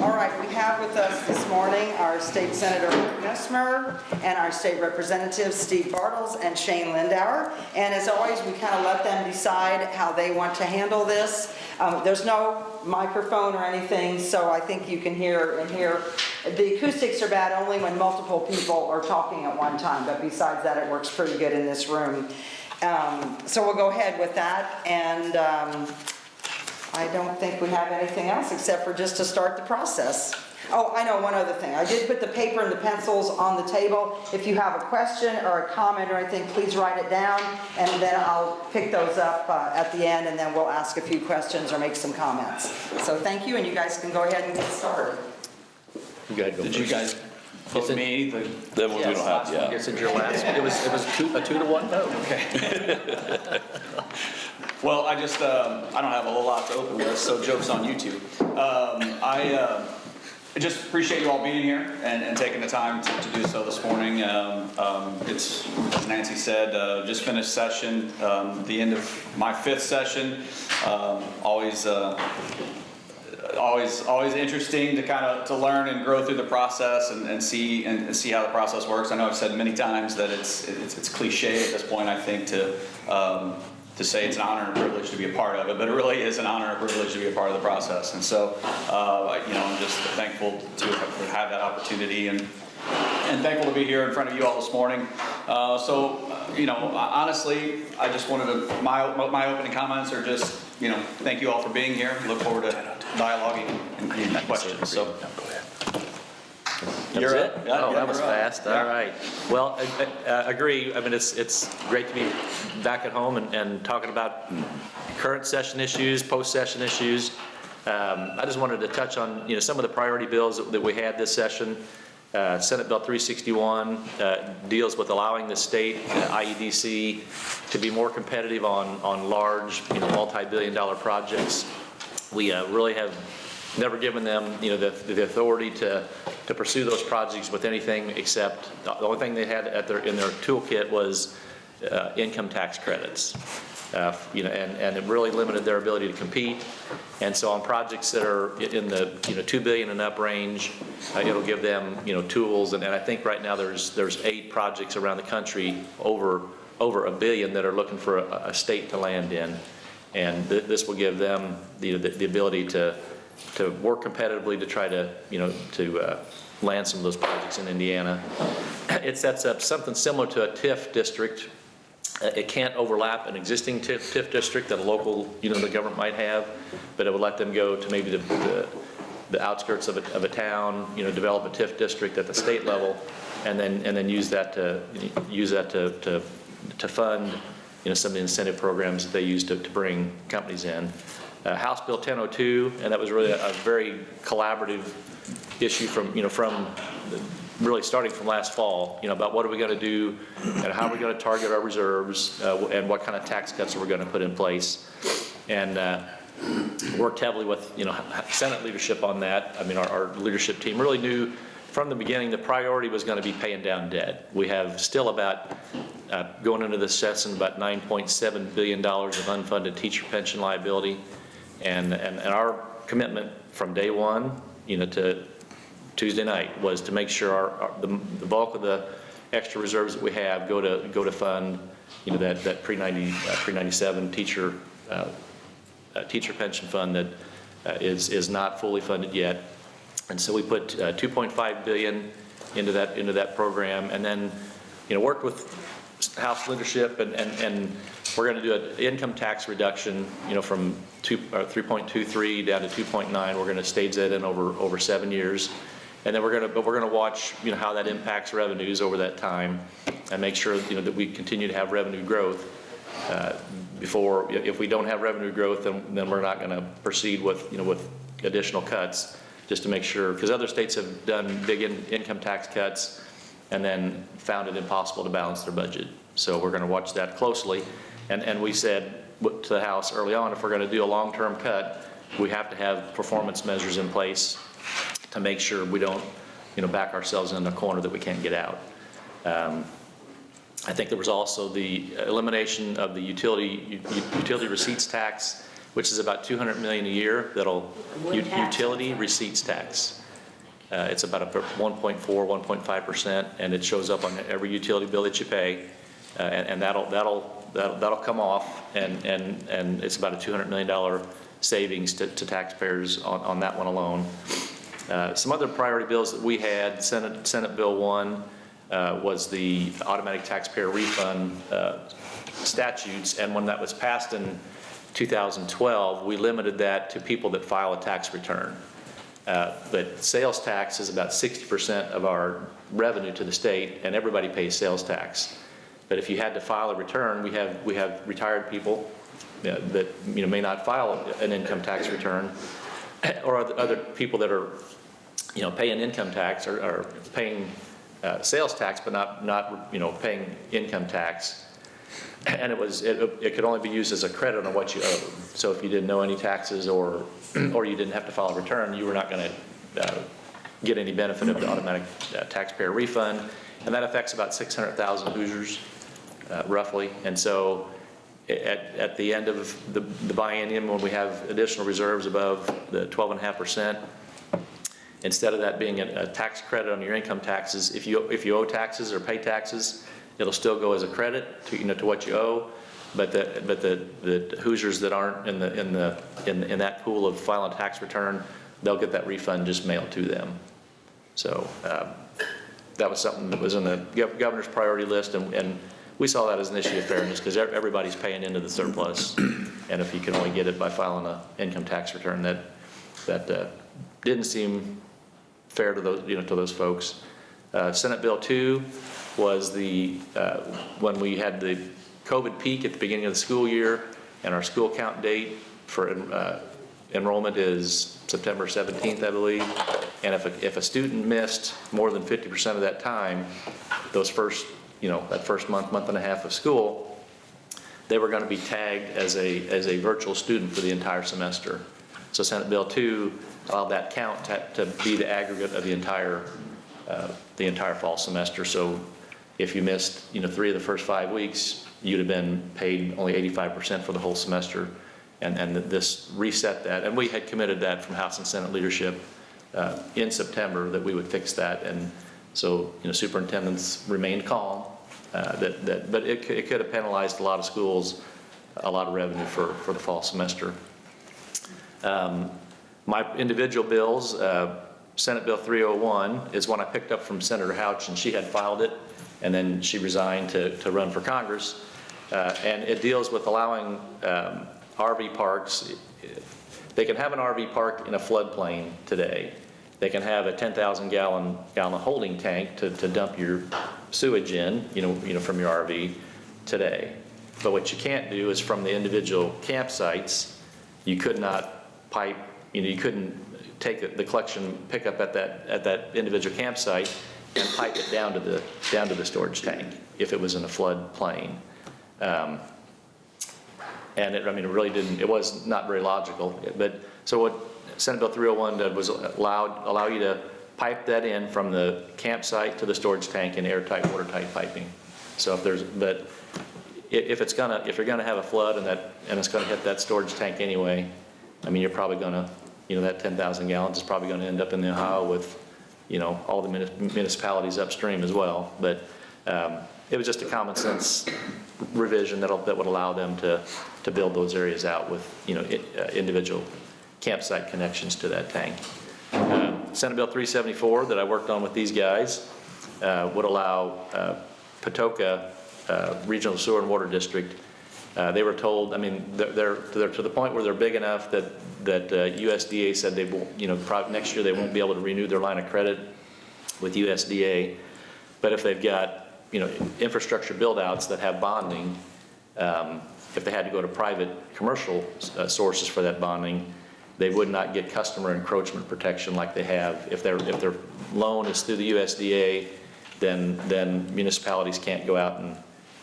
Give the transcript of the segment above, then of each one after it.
All right, we have with us this morning our State Senator Messmer and our State Representatives Steve Bartels and Shane Lindauer. And as always, we kind of let them decide how they want to handle this. There's no microphone or anything, so I think you can hear and hear. The acoustics are bad only when multiple people are talking at one time, but besides that, it works pretty good in this room. So we'll go ahead with that, and I don't think we have anything else except for just to start the process. Oh, I know one other thing. I did put the paper and the pencils on the table. If you have a question or a comment or anything, please write it down, and then I'll pick those up at the end, and then we'll ask a few questions or make some comments. So thank you, and you guys can go ahead and get started. Did you guys vote me? Then we don't have, yeah. Yes, it's your last. It was a 2-to-1 vote. Okay. Well, I just, I don't have a whole lot to open with, so joke's on you two. I just appreciate you all being here and taking the time to do so this morning. It's, as Nancy said, just finished session, the end of my 5th session. Always interesting to kind of learn and grow through the process and see how the process works. I know I've said many times that it's cliche at this point, I think, to say it's an honor and a privilege to be a part of it, but it really is an honor and a privilege to be a part of the process. And so, I'm just thankful to have that opportunity and thankful to be here in front of you all this morning. Honestly, I just wanted to, my opening comments are just, thank you all for being here. Look forward to dialoguing and questions. So, go ahead. You're it? Yeah, that was fast. Yeah. All right. Well, I agree. I mean, it's great to be back at home and talking about current session issues, post-session issues. I just wanted to touch on some of the priority bills that we had this session. Senate Bill 361 deals with allowing the state IEDC to be more competitive on large, multi-billion-dollar projects. We really have never given them, the authority to pursue those projects with anything except the only thing they had in their toolkit was income tax credits, and it really limited their ability to compete. And so on projects that are in the $2 billion and up range, it'll give them tools. And I think right now there's 8 projects around the country over $1 billion that are looking for a state to land in, and this will give them the ability to work competitively to try to land some of those projects in Indiana. It sets up something similar to a TIF district. It can't overlap an existing TIF district that a local the government might have, but it would let them go to maybe the outskirts of a town, develop a TIF district at the state level, and then use that to fund some of the incentive programs that they use to bring companies in. House Bill 1002, and that was really a very collaborative issue from really starting from last fall, about what are we going to do and how are we going to target our reserves and what kind of tax cuts are we going to put in place, and worked heavily with Senate leadership on that. I mean, our leadership team really knew from the beginning the priority was going to be paying down debt. We have still about going into this session about $9.7 billion of unfunded teacher pension liability. And our commitment from day one, to Tuesday night, was to make sure the bulk of the extra reserves that we have go to fund, that pre-97 teacher pension fund that is not fully funded yet. And so we put $2.5 billion into that program, and then worked with House leadership, and we're going to do an income tax reduction, from 3.23 down to 2.9. We're going to stage that in over 7 years, and then we're going to watch how that impacts revenues over that time, and make sure that we continue to have revenue growth. If we don't have revenue growth, then we're not going to proceed with additional cuts, just to make sure, because other states have done big income tax cuts and then found it impossible to balance their budget. So we're going to watch that closely. And we said to the House early on, if we're going to do a long-term cut, we have to have performance measures in place to make sure we don't back ourselves in a corner that we can't get out. I think there was also the elimination of the utility receipts tax, which is about $200 million a year. That'll What tax? utility receipts tax. It's about a 1.4, 1.5%, and it shows up on every utility bill that you pay, and that'll come off, and it's about a $200 million savings to taxpayers on that one alone. Some other priority bills that we had, Senate Bill 1 was the automatic taxpayer refund statutes, and when that was passed in 2012, we limited that to people that file a tax return. But sales tax is about 60% of our revenue to the state, and everybody pays sales tax. But if you had to file a return, we have retired people that may not file an income tax return, or other people that are paying income tax or paying sales tax, but not paying income tax. And it could only be used as a credit on what you owed. So if you didn't owe any taxes or you didn't have to file a return, you were not going to get any benefit of the automatic taxpayer refund. And that affects about 600,000 Hoosiers, roughly. And so at the end of the biennium, when we have additional reserves above the 12.5%, instead of that being a tax credit on your income taxes, if you owe taxes or pay taxes, it'll still go as a credit to what you owe, but the Hoosiers that aren't in that pool of filing a tax return, they'll get that refund just mailed to them. So that was something that was in the governor's priority list, and we saw that as an issue of fairness because everybody's paying into the surplus, and if you can only get it by filing an income tax return, that didn't seem fair to those folks. Senate Bill 2 was when we had the COVID peak at the beginning of the school year, and our school count date for enrollment is September 17th, I believe. And if a student missed more than 50% of that time, those first, that first month and a half of school, they were going to be tagged as a virtual student for the entire semester. So Senate Bill 2 allowed that count to be the aggregate of the entire fall semester. So if you missed 3 of the first 5 weeks, you'd have been paid only 85% for the whole semester, and this reset that. And we had committed that from House and Senate leadership in September that we would fix that. And so superintendents remained calm, but it could have penalized a lot of schools, a lot of revenue for the fall semester. My individual bills, Senate Bill 301 is one I picked up from Senator Houch, and she had filed it, and then she resigned to run for Congress. And it deals with allowing RV parks. They can have an RV park in a floodplain today. They can have a 10,000 gallon holding tank to dump your sewage in, from your RV today. But what you can't do is from the individual campsites, you could not pipe, you couldn't take the collection pickup at that individual campsite and pipe it down to the storage tank if it was in a flood plain. And it was not very logical. But so what Senate Bill 301 did was allow you to pipe that in from the campsite to the storage tank in airtight, watertight piping. So if you're gonna have a flood and it's gonna hit that storage tank anyway, you're probably gonna, that 10,000 gallons is probably gonna end up in the Ohio with, all the municipalities upstream as well. But it was just a common sense revision that would allow them to build those areas out with, individual campsite connections to that tank. Senate Bill 374 that I worked on with these guys would allow Patoka Regional Sewer and Water District. They were told, they're to the point where they're big enough that USDA said they won't, probably next year they won't be able to renew their line of credit with USDA. But if they've got, infrastructure build-outs that have bonding, if they had to go to private commercial sources for that bonding, they would not get customer encroachment protection like they have. If their loan is through the USDA, then municipalities can't go out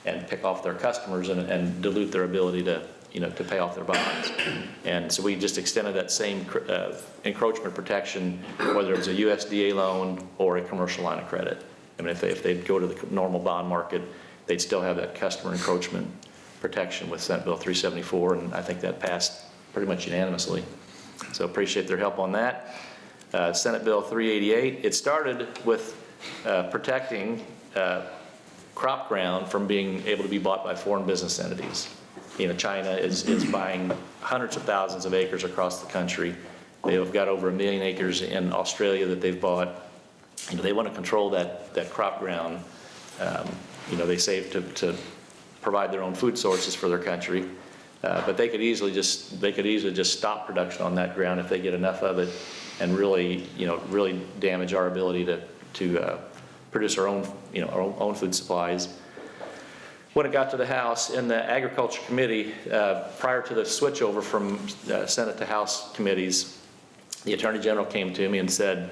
and pick off their customers and dilute their ability to pay off their bonds. And so we just extended that same encroachment protection, whether it's a USDA loan or a commercial line of credit. If they'd go to the normal bond market, they'd still have that customer encroachment protection with Senate Bill 374, and I think that passed pretty much unanimously. So appreciate their help on that. Senate Bill 388, it started with protecting crop ground from being able to be bought by foreign business entities. You know, China is buying hundreds of thousands of acres across the country. They have got over 1 million acres in Australia that they've bought. You know, they want to control that crop ground. You know, they save to provide their own food sources for their country. But they could easily just stop production on that ground if they get enough of it, and really, you know, really damage our ability to produce our own, you know, our own food supplies. When it got to the House, in the Agriculture Committee, prior to the switchover from Senate to House committees, the Attorney General came to me and said,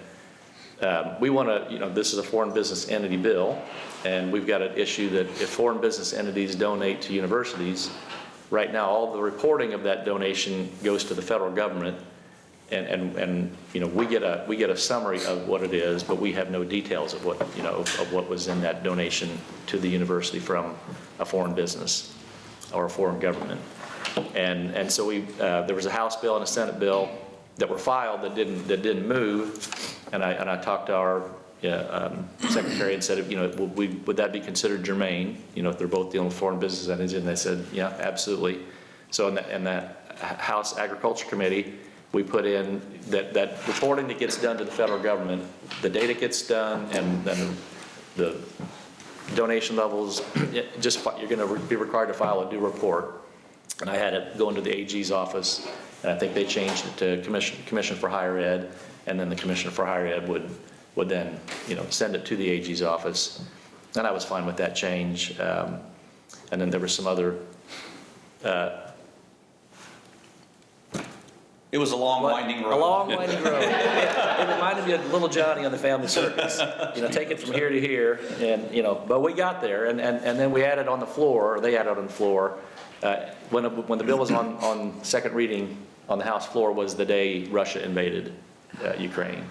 we want to, you know, this is a foreign business entity bill, and we've got an issue that if foreign business entities donate to universities, right now all the reporting of that donation goes to the federal government, and you know, we get a summary of what it is, but we have no details of what, you know, of what was in that donation to the university from a foreign business or a foreign government. And so there was a House bill and a Senate bill that were filed that didn't move, and I talked to our secretary and said, you know, would that be considered germane, you know, if they're both dealing with foreign business entities, and they said, yeah, absolutely. So in that House Agriculture Committee, we put in that reporting that gets done to the federal government, the data gets done, and then the donation levels, you're going to be required to file a due report. And I had it go into the AG's office, and I think they changed it to Commission for Higher Ed, and then the Commissioner for Higher Ed would then, you know, send it to the AG's office. And I was fine with that change. And then there was some other. It was a long, winding road. A long, winding road. It reminded me of Little Johnny on the Family Circus. You know, take it from here to here, and you know, but we got there, and then we added on the floor, or they added on the floor, when the bill was on second reading on the House floor was the day Russia invaded Ukraine,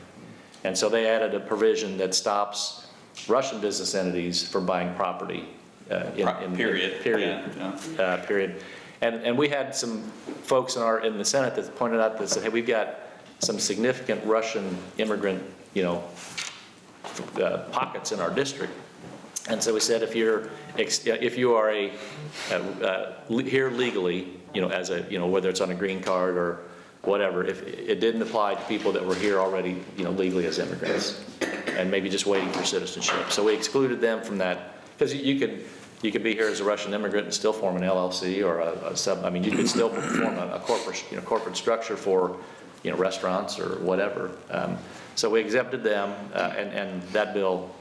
and so they added a provision that stops Russian business entities from buying property. Period. Period. And we had some folks in the Senate that pointed out that said, hey, we've got some significant Russian immigrant, you know, pockets in our district. And so we said, if you are here legally, you know, as a, you know, whether it's on a green card or whatever, if it didn't apply to people that were here already, you know, legally as immigrants, and maybe just waiting for citizenship. So we excluded them from that, because you could be here as a Russian immigrant and still form an LLC or a sub. I mean, you could still form a corporate structure for, you know, restaurants or whatever. So we exempted them, and that bill,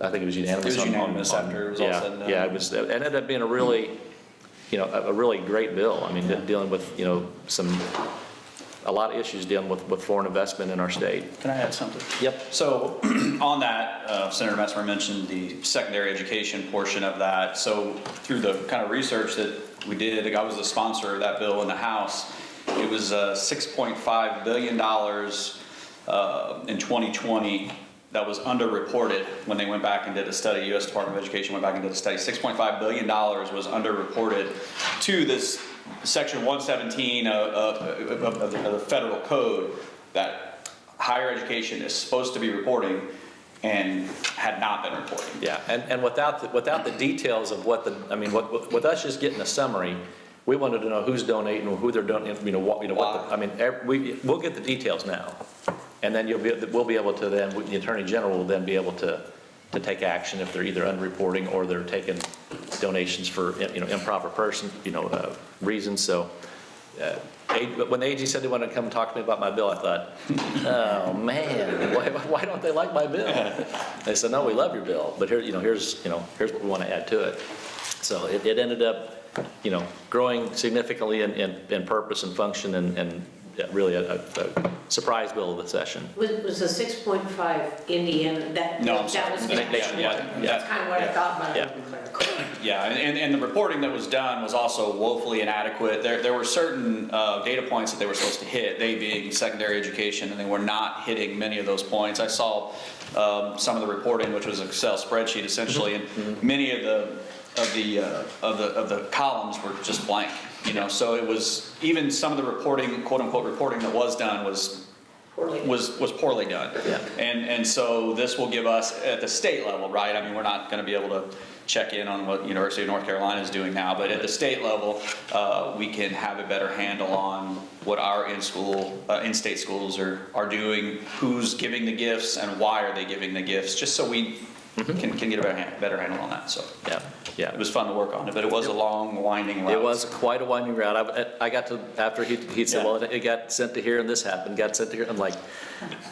I think it was unanimous. It was unanimous after it was all said and done. Yeah, it was. It ended up being a really, you know, a really great bill. I mean, dealing with, you know, a lot of issues dealing with foreign investment in our state. Can I add something? Yep. So on that, Senator Messmer mentioned the secondary education portion of that. So through the kind of research that we did, I was the sponsor of that bill in the House. It was $6.5 billion in 2020 that was underreported when they went back and did a study. U.S. Department of Education went back and did a study. $6.5 billion was underreported to this Section 117 of the federal code that higher education is supposed to be reporting and had not been reporting. Yeah, and without the details of with us just getting a summary, we wanted to know who's donating, who they're donating, we'll get the details now, and then we'll be able to then, the Attorney General will then be able to take action if they're either unreporting or they're taking donations for, you know, improper reasons. So when the AG said they wanted to come and talk to me about my bill, I thought, oh man, why don't they like my bill? They said, no, we love your bill, but here's what we want to add to it. So it ended up, you know, growing significantly in purpose and function, and really a surprise bill of the session. Was the 6.5 Indiana, that was nationwide. That's kind of what I thought, but I Yeah. didn't clarify. Yeah, and the reporting that was done was also woefully inadequate. There were certain data points that they were supposed to hit, they being secondary education, and they were not hitting many of those points. I saw some of the reporting, which was an Excel spreadsheet essentially, and many of the columns were just blank. You know, so it was, even some of the reporting, quote unquote reporting that was done was poorly done. Yeah. And so this will give us at the state level, right? I mean, we're not going to be able to check in on what University of North Carolina is doing now, but at the state level, we can have a better handle on what our in-state schools are doing, who's giving the gifts, and why are they giving the gifts, just so we can get a better handle on that. So Yeah. it was fun to work on it, but it was a long, winding route. It was quite a winding route. I got to, after he said, well, it got sent to here and this happened, got sent to here. I'm like,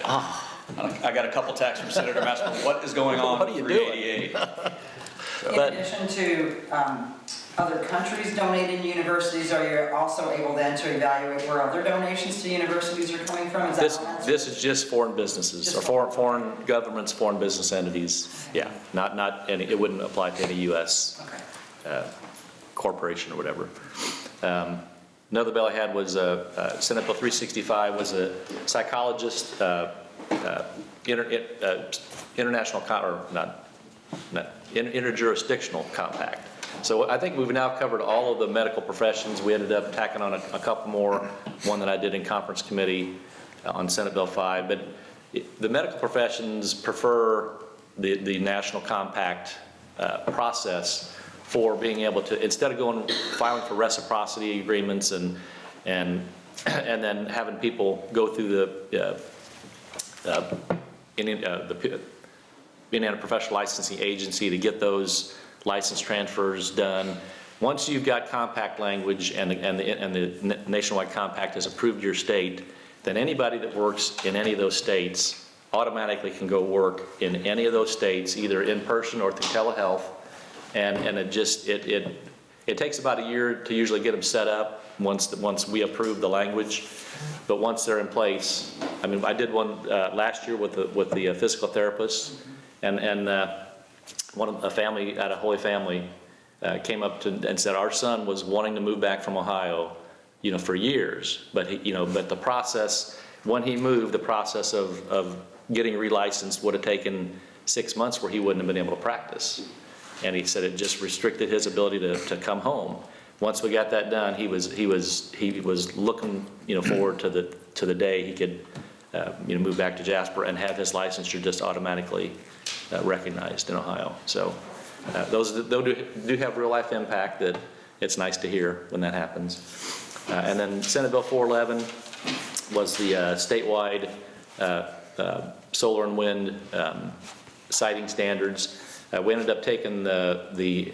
I got a couple texts from Senator Messmer, what is going on What are with you doing? 388? In addition to other countries donating to universities, are you also able then to evaluate where other donations to universities are coming from? Is that on that? This is just foreign businesses, or foreign governments, foreign business entities. Yeah, not any, it wouldn't apply to any U.S. Okay. Corporation or whatever. Another bill I had was Senate Bill 365 was a psychologist, international, interjurisdictional compact. So I think we've now covered all of the medical professions. We ended up tacking on a couple more, one that I did in conference committee on Senate Bill 5. But the medical professions prefer the national compact process for being able to, instead of filing for reciprocity agreements and then having people go through the Indiana Professional Licensing Agency to get those license transfers done. Once you've got compact language and the nationwide compact has approved your state, then anybody that works in any of those states automatically can go work in any of those states, either in person or through telehealth. And it takes about a year to usually get them set up once we approve the language. But once they're in place, I mean, I did one last year with the physical therapists, and a family at a Holy Family came up and said our son was wanting to move back from Ohio, for years, but but the process, when he moved, the process of getting relicensed would have taken 6 months where he wouldn't have been able to practice. And he said it just restricted his ability to come home. Once we got that done, he was looking forward to the day he could move back to Jasper and have his licensure just automatically recognized in Ohio. So those do have real life impact that it's nice to hear when that happens. And then Senate Bill 411 was the statewide solar and wind siting standards. We ended up taking the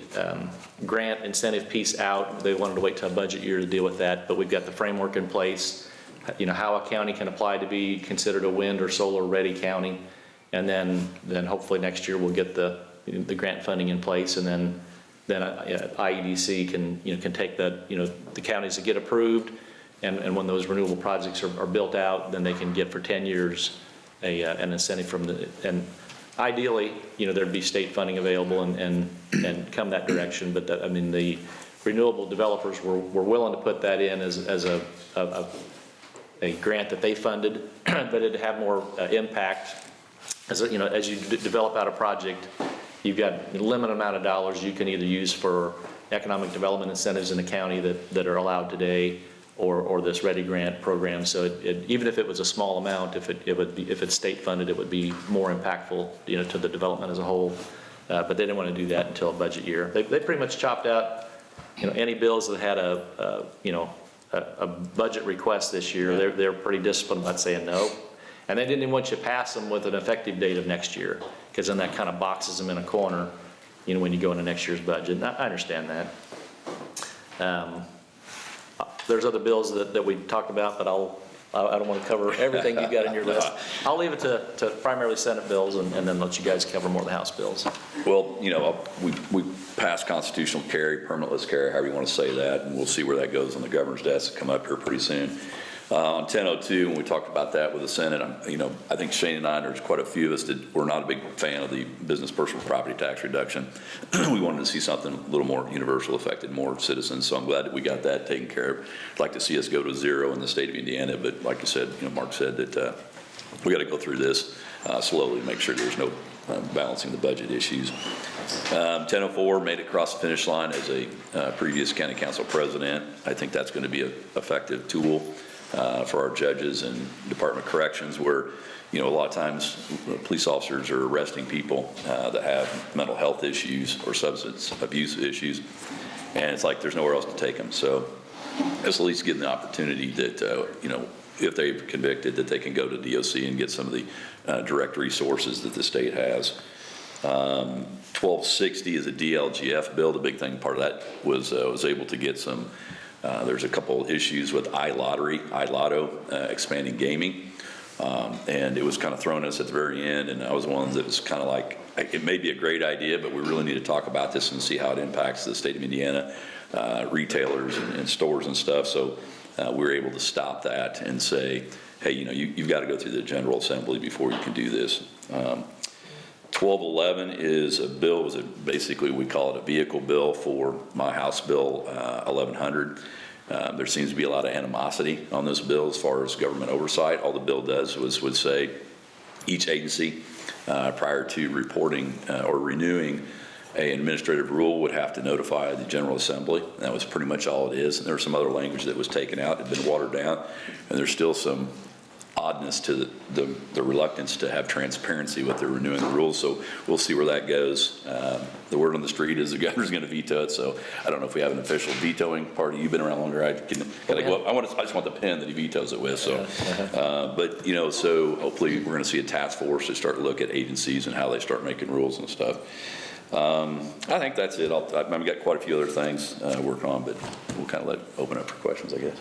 grant incentive piece out. They wanted to wait till a budget year to deal with that, but we've got the framework in place, how a county can apply to be considered a wind or solar ready county. And then hopefully next year we'll get the grant funding in place, and then IEDC can take that, the counties that get approved, and when those renewable projects are built out, then they can get for 10 years an incentive from and ideally, there'd be state funding available and come that direction. But the renewable developers were willing to put that in as a grant that they funded, but it'd have more impact. As you develop out a project, you've got a limited amount of dollars you can either use for economic development incentives in the county that are allowed today, or this Ready Grant program. So even if it was a small amount, if it's state funded, it would be more impactful, to the development as a whole. But they didn't want to do that until a budget year. They pretty much chopped out, any bills that had a budget request this year. They're pretty disciplined about saying no. And they didn't even want you to pass them with an effective date of next year, because then that kind of boxes them in a corner, when you go into next year's budget. And I understand that. There's other bills that we talked about, but I don't want to cover everything you've got in your list. I'll leave it to primarily Senate bills, and then let you guys cover more of the House bills. Well, we passed constitutional carry, permanentless carry, however you want to say that, and we'll see where that goes on the governor's desk. Come up here pretty soon. On 1002, when we talked about that with the Senate, I think Shane and I, and there's quite a few of us that were not a big fan of the business personal property tax reduction. We wanted to see something a little more universal, affected more citizens, so I'm glad that we got that taken care of. I'd like to see us go to 0 in the state of Indiana, but like you said, Mark said that we got to go through this. slowly, make sure there's no balancing the budget issues. 1004 made it across the finish line as a previous county council president. I think that's going to be an effective tool for our judges and Department of Corrections, where, you know, a lot of times police officers are arresting people that have mental health issues or substance abuse issues, and it's like there's nowhere else to take them. So it's at least getting the opportunity that, you know, if they're convicted, that they can go to DOC and get some of the direct resources that the state has. 1260 is a DLGF bill. The big thing, part of that was able to get some, there's a couple issues with iLotto, expanding gaming. And it was kind of thrown at us at the very end, and I was one that was kind of like, it may be a great idea, but we really need to talk about this and see how it impacts the state of Indiana, retailers and stores and stuff. So we were able to stop that and say, hey, you know, you've got to go through the General Assembly before you can do this. 1211 is a bill, basically we call it a vehicle bill for my House Bill 1100. There seems to be a lot of animosity on this bill as far as government oversight. All the bill does would say each agency, prior to reporting or renewing an administrative rule, would have to notify the General Assembly. And that was pretty much all it is. And there was some other language that was taken out, had been watered down, and there's still some oddness to the reluctance to have transparency with the renewing the rules. So we'll see where that goes. The word on the street is the governor's going to veto it. So I don't know if we have an official vetoing party. You've been around longer. I just want the pen that he vetoes it with. So, but you know, so hopefully we're going to see a task force to start to look at agencies and how they start making rules and stuff. I think that's it. I've got quite a few other things working on, but we'll kind of open up for questions, I guess.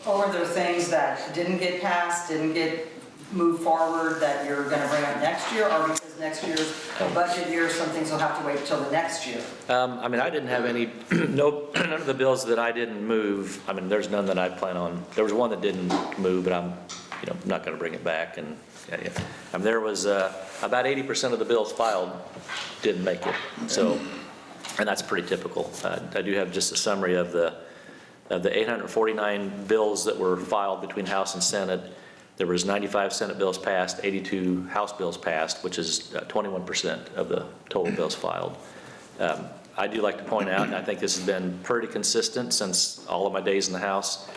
Or were there things that didn't get passed, didn't get moved forward that you're going to bring up next year, or because next year's a budget year, some things will have to wait until the next year? I mean, I didn't have any, none of the bills that I didn't move. I mean, there's none that I plan on. There was one that didn't move, but I'm, you know, not going to bring it back. And I mean, there was about 80% of the bills filed didn't make it. So, and that's pretty typical. I do have just a summary of the 849 bills that were filed between House and Senate. There was 95 Senate bills passed, 82 House bills passed, which is 21% of the total bills filed. I do like to point out, and I think this has been pretty consistent since all of my days in the House,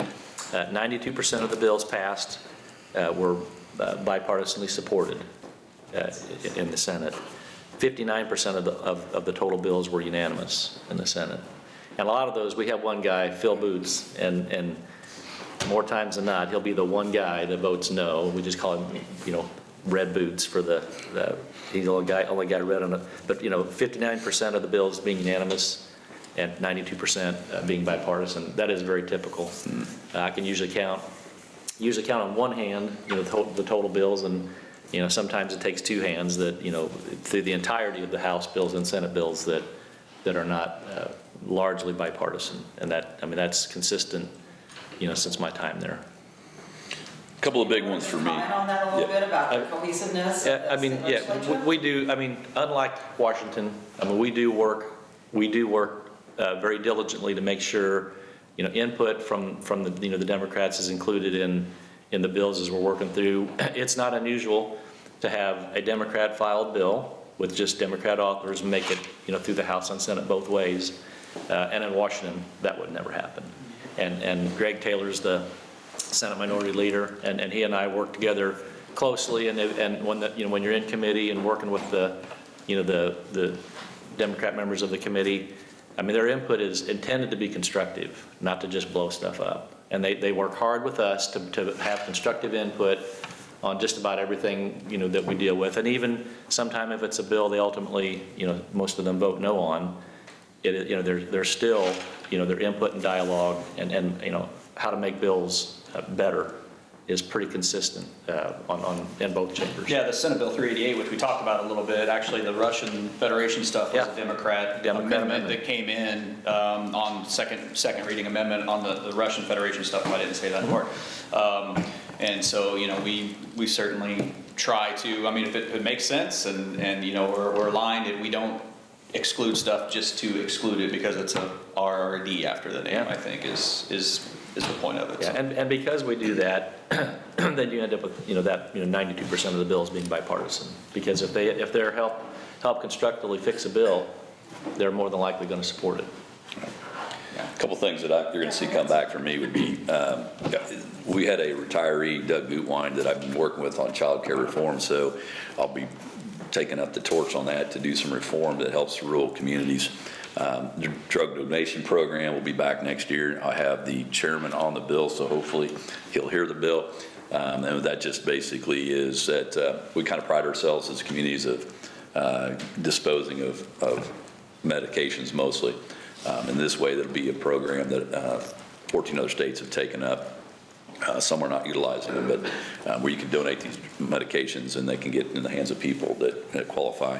92% of the bills passed were bipartisanly supported in the Senate. 59% of the total bills were unanimous in the Senate. And a lot of those, we have one guy, Phil Boots, and more times than not, he'll be the one guy that votes no. We just call him, you know, Red Boots for he's the only guy red on it. But, you know, 59% of the bills being unanimous and 92% being bipartisan. That is very typical. I can usually count on one hand, you know, the total bills, and, you know, sometimes it takes two hands that, you know, through the entirety of the House bills and Senate bills that are not largely bipartisan. And that, I mean, that's consistent, you know, since my time there. A couple of big ones for me. Comment on that a little bit about the cohesiveness? Yeah, I mean, yeah, we do. I mean, unlike Washington, I mean, we do work very diligently to make sure, you know, input from the, you know, the Democrats is included in the bills as we're working through. It's not unusual to have a Democrat filed bill with just Democrat authors make it, you know, through the House and Senate both ways. And in Washington, that would never happen. And Greg Taylor's the Senate Minority Leader, and he and I work together closely. And when you're in committee and working with the Democrat members of the committee, I mean, their input is intended to be constructive, not to just blow stuff up. And they work hard with us to have constructive input on just about everything, you know, that we deal with. And even sometime if it's a bill they ultimately, you know, most of them vote no on, you know, there's still, you know, their input and dialogue and you know, how to make bills better is pretty consistent in both chambers. Yeah, the Senate Bill 388, which we talked about a little bit, actually the Russian Federation stuff was a Democrat amendment that came in on second reading amendment on the Russian Federation stuff, if I didn't say that part. And so, you know, we certainly try to, I mean, if it makes sense and you know, we're aligned and we don't exclude stuff just to exclude it because it's a RRD after the name, I think is is the point of it. Yeah, So. and because we do that, then you end up with, 92% of the bills being bipartisan. Because if they're help constructively fix a bill, they're more than likely going to support it. A couple things that you're going to see come back from me would be, we had a retiree, Doug Gutwein, that I've been working with on child care reform, so I'll be taking up the torch on that to do some reform that helps rural communities. The drug donation program will be back next year. I have the chairman on the bill, so hopefully he'll hear the bill. And that just basically is that we kind of pride ourselves as communities of disposing of medications mostly. In this way, there'll be a program that 14 other states have taken up. Some are not utilizing them, but where you can donate these medications and they can get in the hands of people that qualify.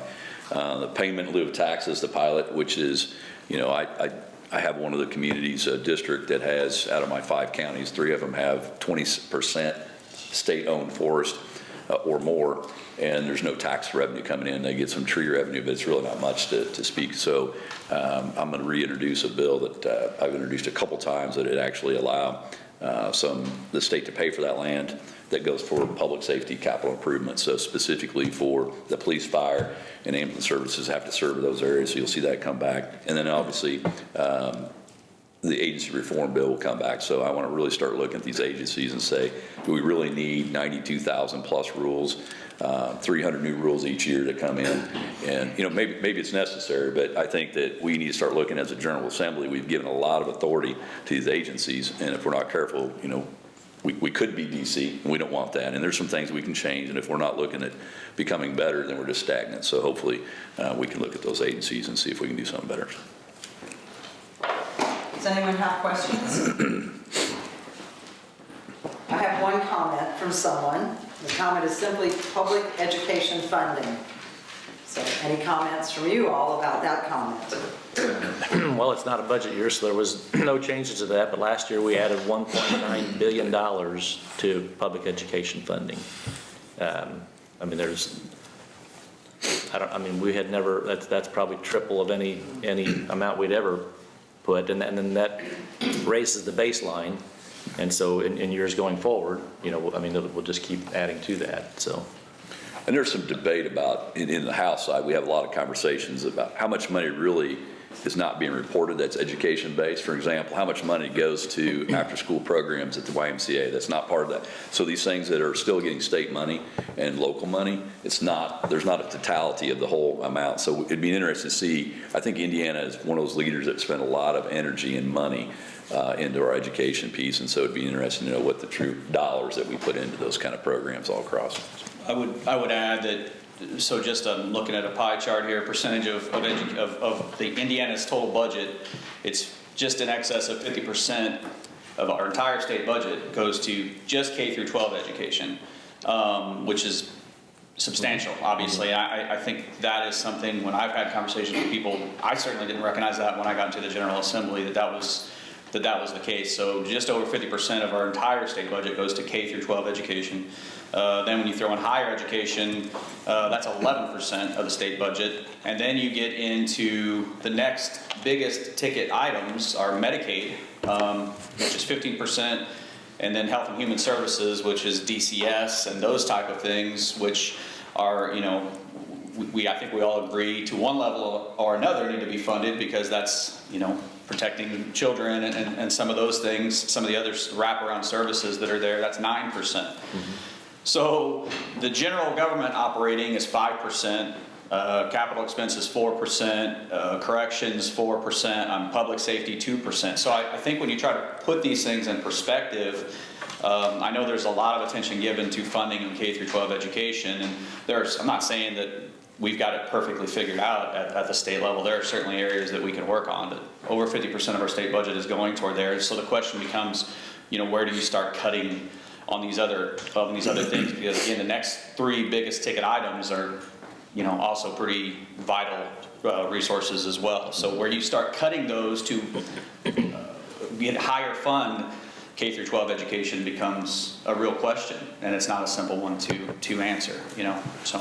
The payment in lieu of taxes, the pilot, which is, I have one of the communities, a district that has, out of my 5 counties, 3 of them have 20% state-owned forest or more, and there's no tax revenue coming in. They get some tree revenue, but it's really not much to speak. So I'm going to reintroduce a bill that I've introduced a couple times that it actually allow the state to pay for that land that goes for public safety capital improvements. So specifically for the police, fire, and ambulance services have to serve those areas. So you'll see that come back. And then obviously the agency reform bill will come back. So I want to really start looking at these agencies and say, do we really need 92,000 plus rules, 300 new rules each year to come in? And maybe it's necessary, but I think that we need to start looking as a General Assembly. We've given a lot of authority to these agencies, and if we're not careful, we could be DC, and we don't want that. And there's some things we can change, and if we're not looking at becoming better, then we're just stagnant. So hopefully we can look at those agencies and see if we can do something better. Does anyone have questions? I have one comment from someone. The comment is simply public education funding. So any comments from you all about that comment? Well, it's not a budget year, so there was no changes to that, but last year we added $1.9 billion to public education funding. We had never, that's probably triple of any amount we'd ever put, and then that raises the baseline. And so in years going forward, we'll just keep adding to that, so. And there's some debate about, in the House side, we have a lot of conversations about how much money really is not being reported that's education-based. For example, how much money goes to after-school programs at the YMCA that's not part of that. So these things that are still getting state money and local money, there's not a totality of the whole amount. So it'd be interesting to see. I think Indiana is one of those leaders that spend a lot of energy and money into our education piece, and so it'd be interesting to know what the true dollars that we put into those kind of programs all across. I would add that, so just looking at a pie chart here, percentage of the Indiana's total budget, it's just in excess of 50% of our entire state budget goes to just K through 12 education, which is substantial, obviously. I think that is something, when I've had conversations with people, I certainly didn't recognize that when I got into the General Assembly, that was the case. So just over 50% of our entire state budget goes to K through 12 education. Then when you throw in higher education, that's 11% of the state budget. And then you get into the next biggest ticket items are Medicaid, which is 15%, and then Health and Human Services, which is DCS, and those type of things, which are, I think we all agree to one level or another need to be funded, because that's, protecting children and some of those things, some of the other wraparound services that are there, that's 9%. Mm-hmm. So the general government operating is 5%, capital expenses 4%, corrections 4%, on public safety 2%. So I think when you try to put these things in perspective, I know there's a lot of attention given to funding in K through 12 education, and I'm not saying that we've got it perfectly figured out at the state level. There are certainly areas that we can work on, but over 50% of our state budget is going toward there. So the question becomes, where do you start cutting on these other things? Because again, the next 3 biggest ticket items are, also pretty vital resources as well. So where you start cutting those to get higher fund K through 12 education becomes a real question, and it's not a simple one to answer. So.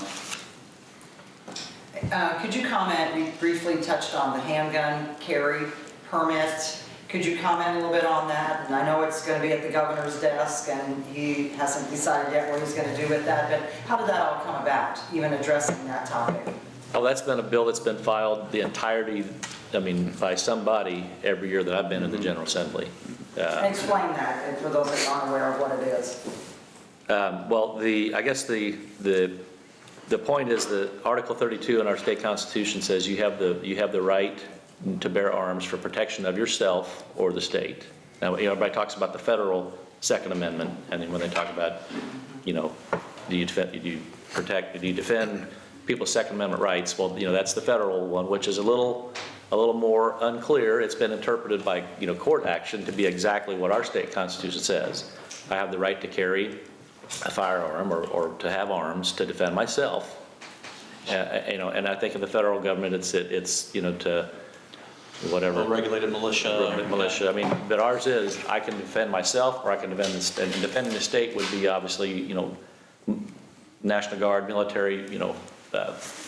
Could you comment, we briefly touched on the handgun carry permit. Could you comment a little bit on that? And I know it's going to be at the governor's desk, and he hasn't decided yet what he's going to do with that, but how did that all come about, even addressing that topic? Oh, that's been a bill that's been filed the entirety, I mean, by somebody every year that I've been in the General Assembly. Explain that, and for those that aren't aware of what it is. Well, I guess the point is that Article 32 in our state constitution says you have the right to bear arms for protection of yourself or the state. Now, everybody talks about the federal Second Amendment, and then when they talk about, do you defend people's Second Amendment rights? Well, that's the federal one, which is a little more unclear. It's been interpreted by, court action to be exactly what our state constitution says. I have the right to carry a firearm or to have arms to defend myself. And I think in the federal government, it's to whatever. Regulated militia. Militia. I mean, but ours is I can defend myself or I can defend the state. And defending the state would be obviously, National Guard, military,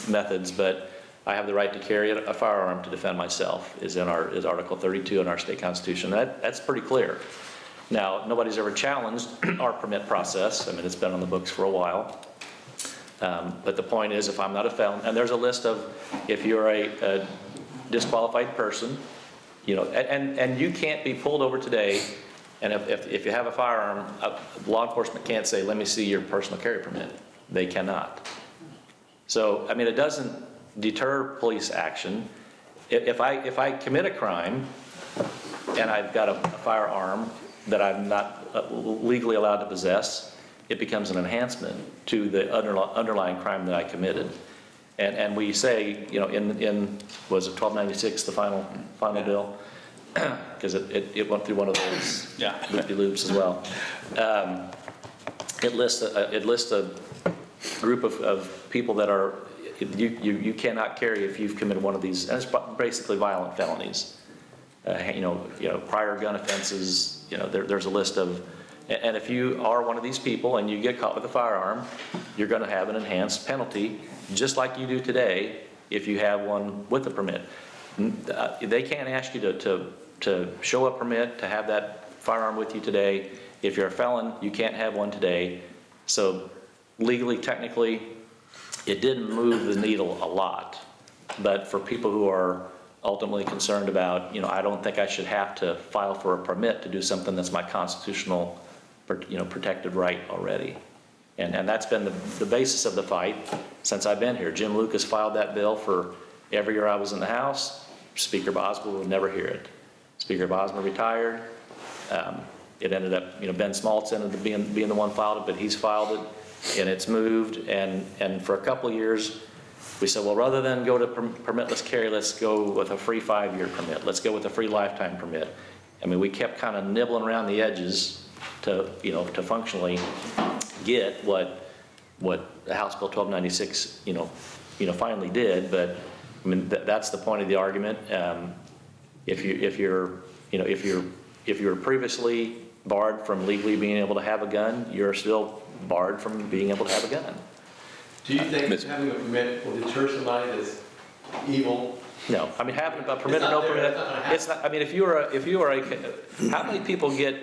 methods. But I have the right to carry a firearm to defend myself is Article 32 in our state constitution. That's pretty clear. Now, nobody's ever challenged our permit process. I mean, it's been on the books for a while. But the point is, if I'm not a felon, and there's a list of, if you're a disqualified person, and you can't be pulled over today, and if you have a firearm, law enforcement can't say, let me see your personal carry permit. They cannot. So, I mean, it doesn't deter police action. If I commit a crime, and I've got a firearm that I'm not legally allowed to possess, it becomes an enhancement to the underlying crime that I committed. And we say, was it 1296, the final bill? Because it went through one of those loopy-loops as well. It lists a group of people that are, you cannot carry if you've committed one of these, and it's basically violent felonies. Prior gun offenses, there's a list of, and if you are one of these people and you get caught with a firearm, you're going to have an enhanced penalty, just like you do today if you have one with a permit. They can't ask you to show a permit to have that firearm with you today. If you're a felon, you can't have one today. So legally, technically, it didn't move the needle a lot. But for people who are ultimately concerned about, I don't think I should have to file for a permit to do something that's my constitutional, protected right already. And that's been the basis of the fight since I've been here. Jim Lucas filed that bill for every year I was in the House. Speaker Boswell would never hear it. Speaker Boswell retired. It ended up, Ben Smaltz ended up being the one filed it, but he's filed it, and it's moved. And for a couple of years, we said, well, rather than go to permitless carry, let's go with a free 5-year permit. Let's go with a free lifetime permit. I mean, we kept kind of nibbling around the edges to functionally get what the House Bill 1296, finally did. But I mean, that's the point of the argument. If you were previously barred from legally being able to have a gun, you're still barred from being able to have a gun. Do you think having a permit will deter somebody that's evil? No, I mean, having a permit or no permit, it's not, I mean, if you are how many people get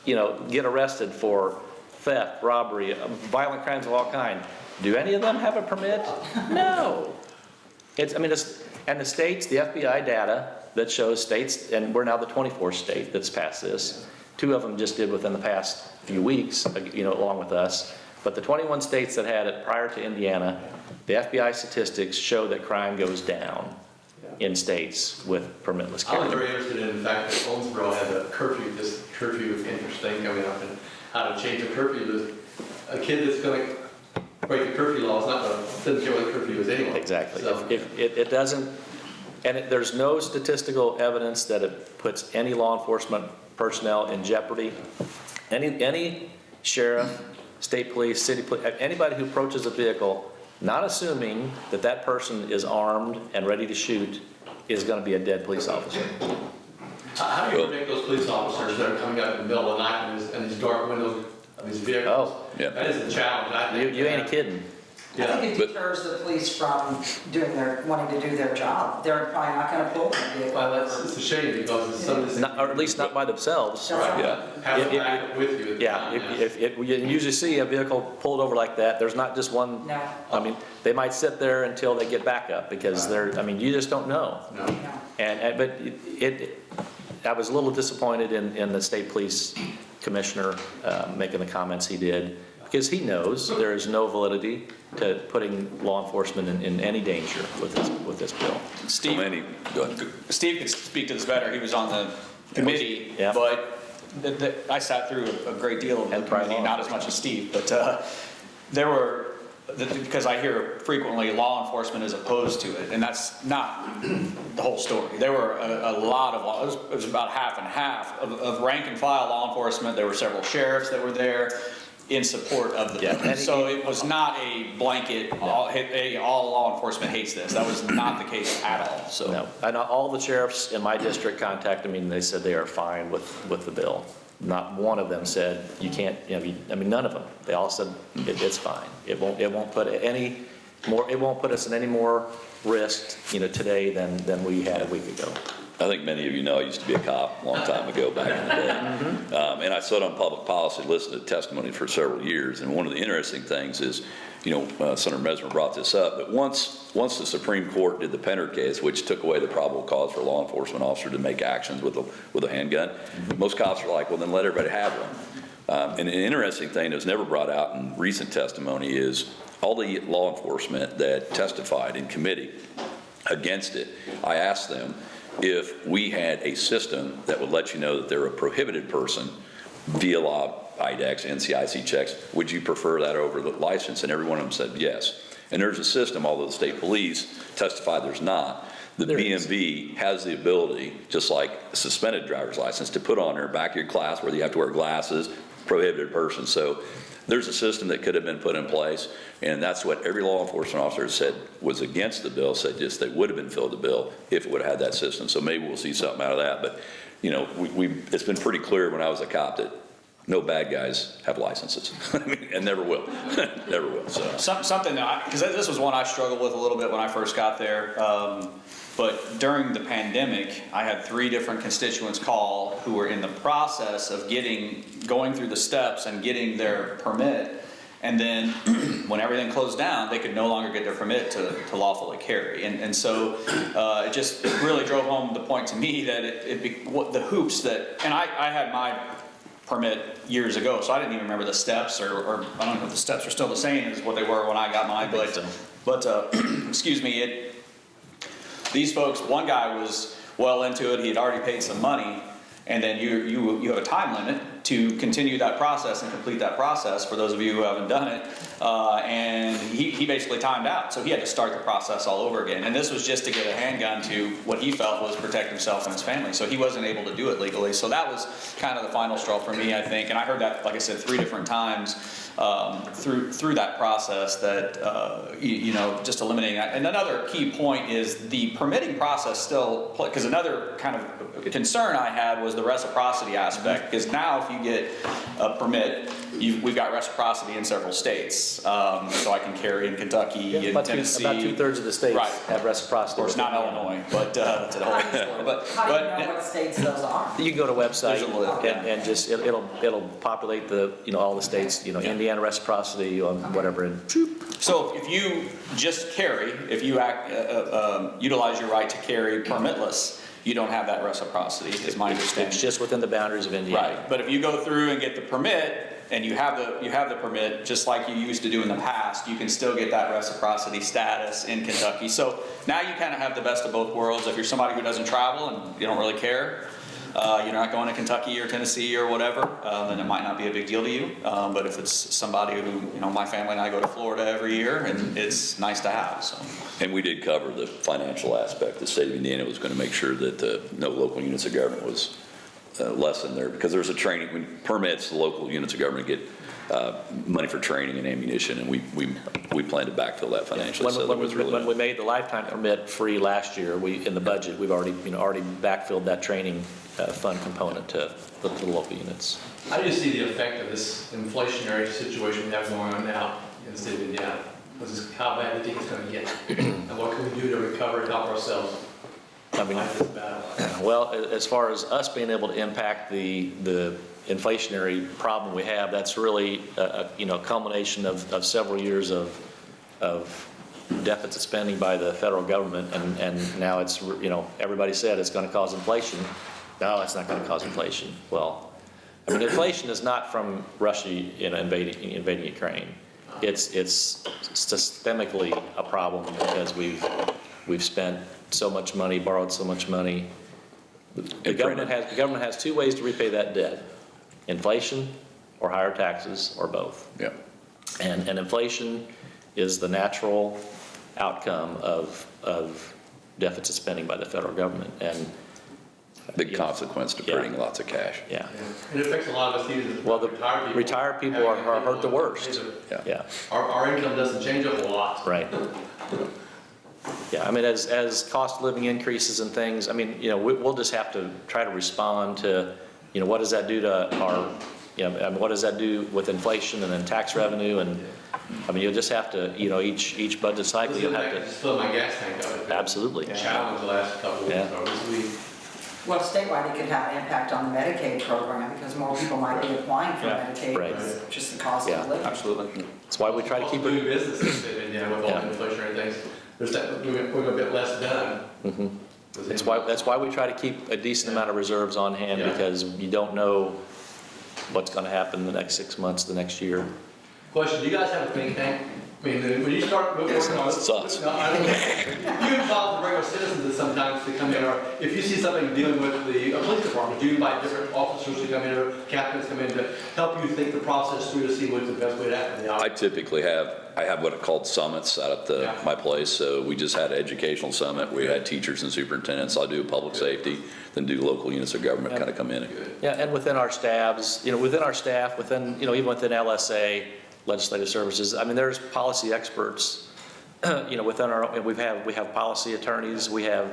arrested for theft, robbery, violent crimes of all kinds? Do any of them have a permit? No. And the states, the FBI data that shows states, and we're now the 24th state that's passed this. 2 of them just did within the past few weeks, along with us. But the 21 states that had it prior to Indiana, the FBI statistics show that crime goes down in states with permitless carry. I was very interested in the fact that Owensboro had a curfew. This curfew is interesting coming up, and how to change a curfew. A kid that's going to break the curfew law doesn't care what the curfew is anyway. Exactly. So, If it doesn't, and there's no statistical evidence that it puts any law enforcement personnel in jeopardy. Any sheriff, state police, city police, anybody who approaches a vehicle, not assuming that that person is armed and ready to shoot, is going to be a dead police officer. how do you protect those police officers that are coming up in the middle of the night and these dark windows of these vehicles? Oh, yeah. That is a challenge, I think. You ain't kidding. I think it But- deters the police from wanting to do their job. They're probably not gonna pull that vehicle. Well, it's a shame because it's some of this. Or at least not by themselves. That's right. Yeah. Have If- it back with you. at the Yeah, time, if you usually see a vehicle pulled over like that, there's not just one. No. I mean, they might sit there until they get back up because I mean, you just don't know. No. No. But I was a little disappointed in the state police commissioner making the comments he did, because he knows there is no validity to putting law enforcement in any danger with this bill. Steve, Go ahead. Steve could speak to this better, he was on the committee, Yeah. but I sat through a great deal of the And probably committee, law not as much as Steve, but there were, because I hear frequently law enforcement is opposed to it, and that's not the whole story. There were a lot of, it was about half and half of rank and file law enforcement. There were several sheriffs that were there in support of the bill. Yeah. So it was not a blanket, all law enforcement hates this. That was not the case at all, so. No, I know all the sheriffs in my district contacted me and they said they are fine with the bill. Not one of them said you can't, I mean, none of them. They all said it's fine. It won't put us in any more risk, today than we had a week ago. I think many of you know I used to be a cop a long time ago back in the day. And I sat on public policy, listened to testimony for several years. And one of the interesting things is, Senator Messmer brought this up, but once the Supreme Court did the Penner case, which took away the probable cause for a law enforcement officer to make actions with a handgun, most cops are like, well, then let everybody have one. And an interesting thing that was never brought out in recent testimony is all the law enforcement that testified in committee against it, I asked them, if we had a system that would let you know that they're a prohibited person via law, IDEX, NCIC checks, would you prefer that over the license? And every one of them said yes. And there's a system, although the state police testified there's not. The BMV has the ability, just like a suspended driver's license, to put on their back of your class whether you have to wear glasses, prohibited person. So there's a system that could have been put in place, and that's what every law enforcement officer said was against the bill, said just they would have been filled the bill if it would have had that system. So maybe we'll see something out of that. But, it's been pretty clear when I was a cop that no bad guys have licenses. And never will. Never will. So. Something that because this was one I struggled with a little bit when I first got there. But during the pandemic, I had 3 different constituents call who were in the process of going through the steps and getting their permit. And then when everything closed down, they could no longer get their permit to lawfully carry. And so it really drove home the point to me that the hoops that, and I had my permit years ago, so I didn't even remember the steps, or I don't know if the steps are still the same as what they were when I got mine, but excuse me, these folks, one guy was well into it, he had already paid some money, and then you have a time limit to continue that process and complete that process for those of you who haven't done it, and he basically timed out, so he had to start the process all over again. And this was just to get a handgun to what he felt was protect himself and his family, so he wasn't able to do it legally. So that was kind of the final straw for me, I think, and I heard that, like I said, 3 different times through that process, that just eliminating that. And another key point is the permitting process still, because another kind of concern I had was the reciprocity aspect, because now if you get a permit, we've got reciprocity in several states, so I can carry in Kentucky and Tennessee. About 2/3 of the states Right. have reciprocity. Of course, not Illinois, but that's a whole other story. How do you know what states those are? You can go to a website There's a list, yeah. and just, it'll populate all the states, Indiana reciprocity, whatever, and So if you just carry, if you utilize your right to carry permitless, you don't have that reciprocity, is my understanding. it's just within the boundaries of Indiana. Right, but if you go through and get the permit, and you have the permit, just like you used to do in the past, you can still get that reciprocity status in Kentucky. So now you kind of have the best of both worlds. If you're somebody who doesn't travel and you don't really care, you're not going to Kentucky or Tennessee or whatever, then it might not be a big deal to you. But if it's somebody who, my family and I go to Florida every year, and it's nice to have, so. And we did cover the financial aspect. The state of Indiana was going to make sure that no local units of government was less than there, because there's a training, when permits, the local units of government get money for training and ammunition, and we plan to backfill that financially. When we made the lifetime permit free last year, in the budget, we've already backfilled that training fund component to the local units. How do you see the effect of this inflationary situation we have going on now in the state of Indiana? How bad do you think it's gonna get? And what can we do to recover and help ourselves I mean, fight this battle? well, as far as us being able to impact the inflationary problem we have, that's really a culmination of several years of deficit spending by the federal government, and now it's, everybody said it's going to cause inflation. No, it's not going to cause inflation. Well, I mean, inflation is not from Russia invading Ukraine. It's systemically a problem because we've spent so much money, borrowed so much money. The government has two ways to repay that debt: inflation or higher taxes, or both. Yeah. And inflation is the natural outcome of deficit spending by the federal government. And Big consequence to printing lots of cash. yeah. And it affects a lot of us, even Well, the retired people. are hurt the worst. Yeah. Our income doesn't change a whole lot. Right. Yeah, I mean, as cost of living increases and things, I mean, we'll just have to try to respond to, what does that do to our, I mean, what does that do with inflation and then tax revenue? And, I mean, you'll just have to, each budget cycle, you'll have Just fill my gas tank up. to, absolutely. Challenge the last couple of weeks, Yeah. or this week. Well, statewide, it could have an impact on the Medicaid program because more people might be applying for Yeah, Medicaid, right. with just the cost Yeah, of living. Absolutely. That's why we try to keep Doing it, business in Indiana with all Yeah. the inflationary things, there's that, we're a bit less done. that's why we try to keep a decent amount of reserves on hand, Yeah. because you don't know what's gonna happen the next 6 months, the next year. Question, do you guys have a think tank? I mean, when you start working on it. It's us. No, I don't know. You involve the regular citizens sometimes to come in, or if you see something dealing with the police department, do you invite different officers to come in, or captains come in to help you think the process through to see what's the best way to happen? I typically have what are called summits out at Yeah. my place. So we just had an educational summit. We had teachers and superintendents. I do public safety, then do local units of government kind of come in. Yeah, and within our staffs, within our staff, even within LSA, Legislative Services, I mean, there's policy experts, within we have policy attorneys, we have,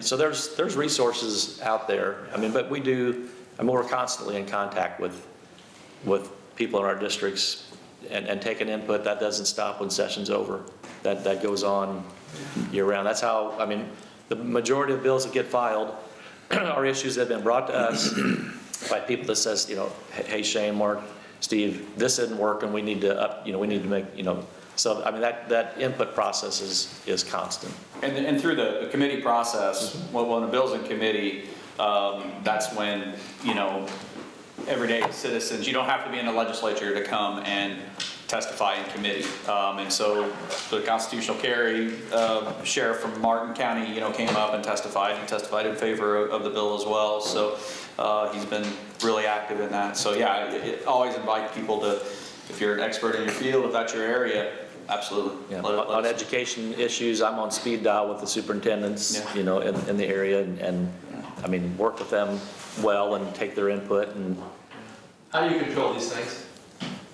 so there's resources out there. I mean, but we're constantly in contact with people in our districts and taking input. That doesn't stop when session's over. That goes on year round. That's how, I mean, the majority of bills that get filed are issues that have been brought to us by people that says, hey, Shane, Mark, Steve, this isn't working, we need to make, so, I mean, that input process is constant. And through the committee process, when the bill's in committee, that's when, everyday citizens, you don't have to be in the legislature to come and testify in committee. And so the constitutional carry sheriff from Martin County, came up and testified. He testified in favor of the bill as well. So he's been really active in that. So yeah, always invite people to, if you're an expert in your field, if that's your area, absolutely. Yeah. Let On us- education issues, I'm on speed dial with the superintendents, Yeah. in the area, and I mean, work with them well and take their input. And How do you control these things?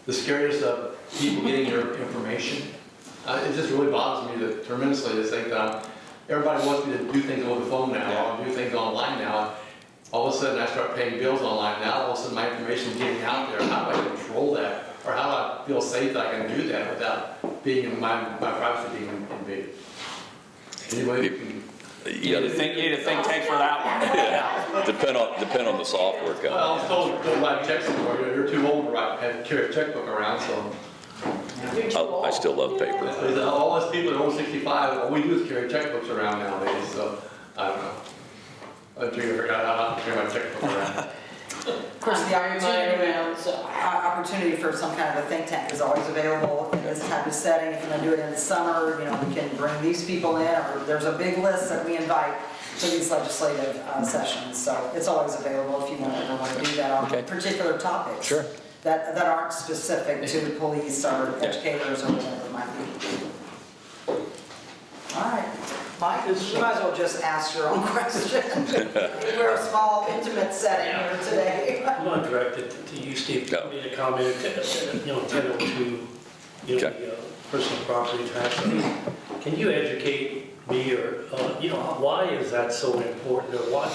The scariest of people getting your information. It just really bothers me tremendously to think that everybody wants me to do things over the phone now, or do things online now. All of a sudden I start paying bills online now, all of a sudden my information is getting out there. How do I control that? Or how do I feel safe that I can do that without being in my privacy being invaded? Anybody can. You need a think tank for that one. Depend on the software Well, I company. was told, don't write checks anymore, you're too old to carry a checkbook around, so. I still love paper. All us people that are over 65, all we do is carry checkbooks around nowadays, so, I don't know. I'm trying to figure out how to carry my checkbook around. Of course, the opportunity for some kind of a think tank is always available in this type of setting. If you're going to do it in the summer, we can bring these people in, or there's a big list that we invite to these legislative sessions. So it's always available if you ever want to do that on Okay. particular topics. Sure. That aren't specific to the police or educators or whatever it might be. All right. Mike, you might as well just ask your own question. We're a small, intimate setting here today. I'm not directed to you, Steve. No. Made a comment, 1002, Okay. personal property tax. Can you educate me, or, why is that so important, or what?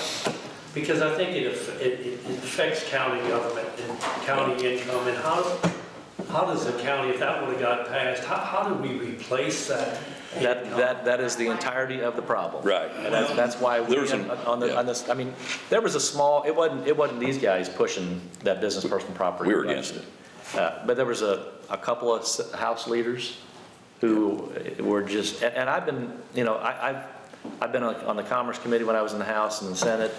Because I think it affects county government and county income, and how does the county, if that would've got passed, how do we replace that? That is the entirety of the problem. Right. And that's why we, There was some- on this, I mean, there was a small, it wasn't these guys pushing that business personal property. We were against it. But there was a couple of house leaders who were just, and I've been, you know, I've been on the Commerce Committee when I was in the House and the Senate,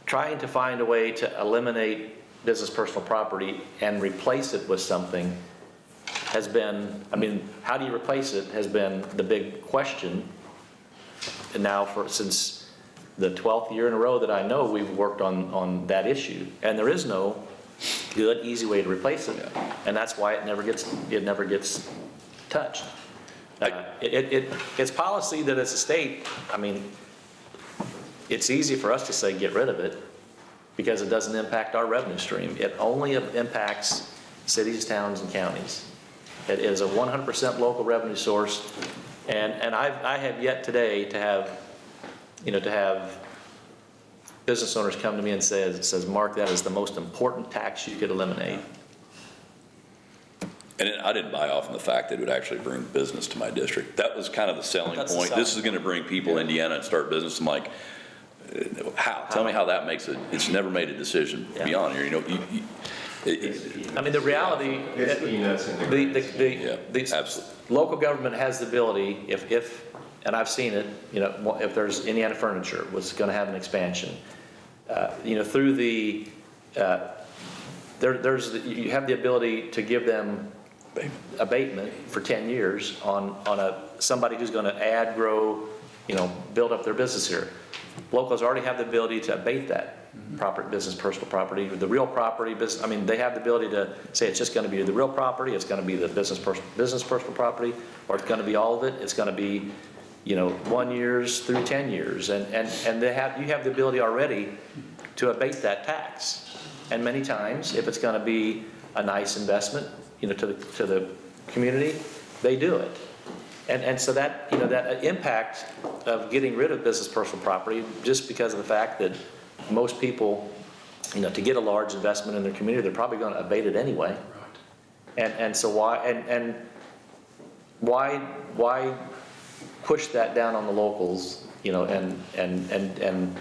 trying to find a way to eliminate business personal property and replace it with something has been, I mean, how do you replace it has been the big question. And now since the 12th year in a row that I know we've worked on that issue. And there is no good, easy way to replace it. And that's why it never gets touched. It's policy that as a state, I mean, it's easy for us to say get rid of it because it doesn't impact our revenue stream. It only impacts cities, towns, and counties. It is a 100% local revenue source, and I have yet today to have, you know, to have business owners come to me and says, Mark, that is the most important tax you could eliminate. And I didn't buy off on the fact that it would actually bring business to my district. That was kind of the selling That's the point. selling This is going to bring people to Indiana and start business. I'm like, how? Tell me how that makes it. It's never made a decision beyond here. You know, I mean, the reality, It's peanuts in the the absolutely. local government has the ability, if, and I've seen it, you know, if there's Indiana Furniture was going to have an expansion, you know, through the, you have the ability to give them abatement for 10 years on somebody who's going to add, grow, you know, build up their business here. Locals already have the ability to abate that property, business personal property, the real property, business. I mean, they have the ability to say it's just going to be the real property, it's going to be the business personal property, or it's going to be all of it. It's going to be, you know, 1 year through 10 years, and you have the ability already to abate that tax. And many times, if it's going to be a nice investment, you know, to the community, they do it. And so that, you know, that impact of getting rid of business personal property, just because of the fact that most people, you know, to get a large investment in their community, they're probably going to abate it anyway. Right. And so why push that down on the locals, you know, and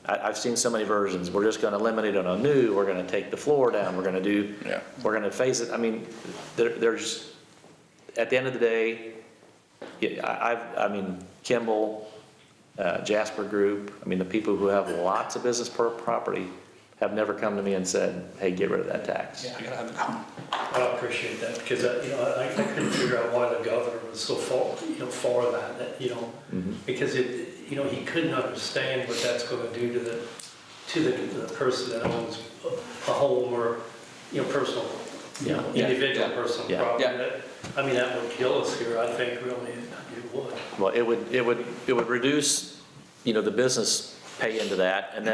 I've seen so many versions. We're just going to eliminate it on new. We're going to take the floor down. We're going to phase it. I mean, there's, at the end of the day, I mean, Kimball, Jasper Group, I mean, the people who have lots of business property have never come to me and said, hey, get rid of that tax. I appreciate that, because, you know, I couldn't figure out why the governor was so far, you know, for that, you know, because it, you know, he couldn't understand what that's going to do to the person that owns a home or, you know, personal, you know, individual personal property. That, I mean, that would kill us here, I think, really, it would. Well, it would reduce, you know, the business pay into that, and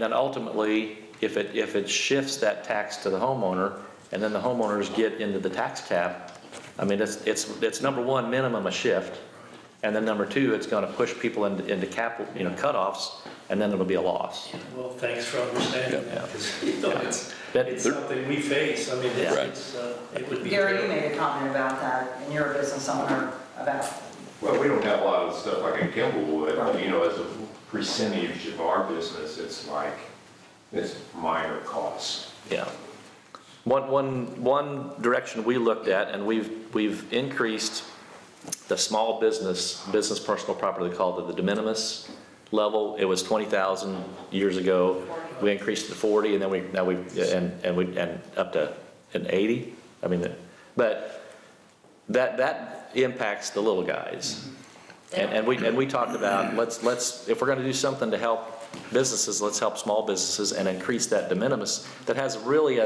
then ultimately, if it shifts that tax to the homeowner, and then the homeowners get into the tax cap, I mean, it's number one, minimum a shift, and then number two, it's going to push people into cap, you know, cutoffs, and then it'll be a loss. Well, thanks for understanding that, because, you know, it's something we face. I mean, it would be. Gary, you made a comment about that, and you're a business owner, about. Well, we don't have a lot of stuff like a Kimball would, you know, as a percentage of our business, it's minor costs. Yeah. One direction we looked at, and we've increased the small business personal property, they called it the de minimis level. It was 20,000 years ago. We increased it to 40, and then now we up to an 80. I mean, but that impacts the little guys. And we talked about let's if we're going to do something to help businesses, let's help small businesses and increase that de minimis. That has really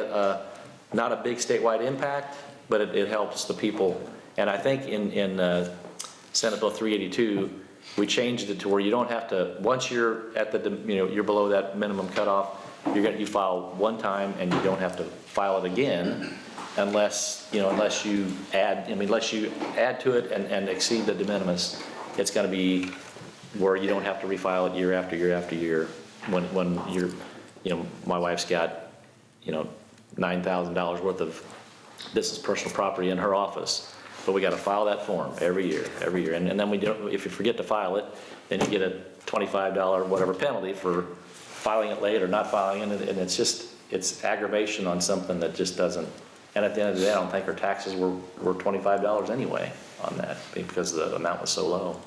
not a big statewide impact, but it helps the people. And I think in Senate Bill 382, we changed it to where you don't have to, once you're at the, you know, you're below that minimum cutoff, you file one time and you don't have to file it again unless you add to it and exceed the de minimis. It's going to be where you don't have to refile it year after year after year when you're, you know, my wife's got, you know, $9,000 worth of business personal property in her office. But we got to file that form every year. And then we don't, if you forget to file it, then you get a $25 whatever penalty for filing it late or not filing it. And it's just, it's aggravation on something that just doesn't, and at the end of the day, I don't think her taxes were $25 anyway on that because the amount was so low.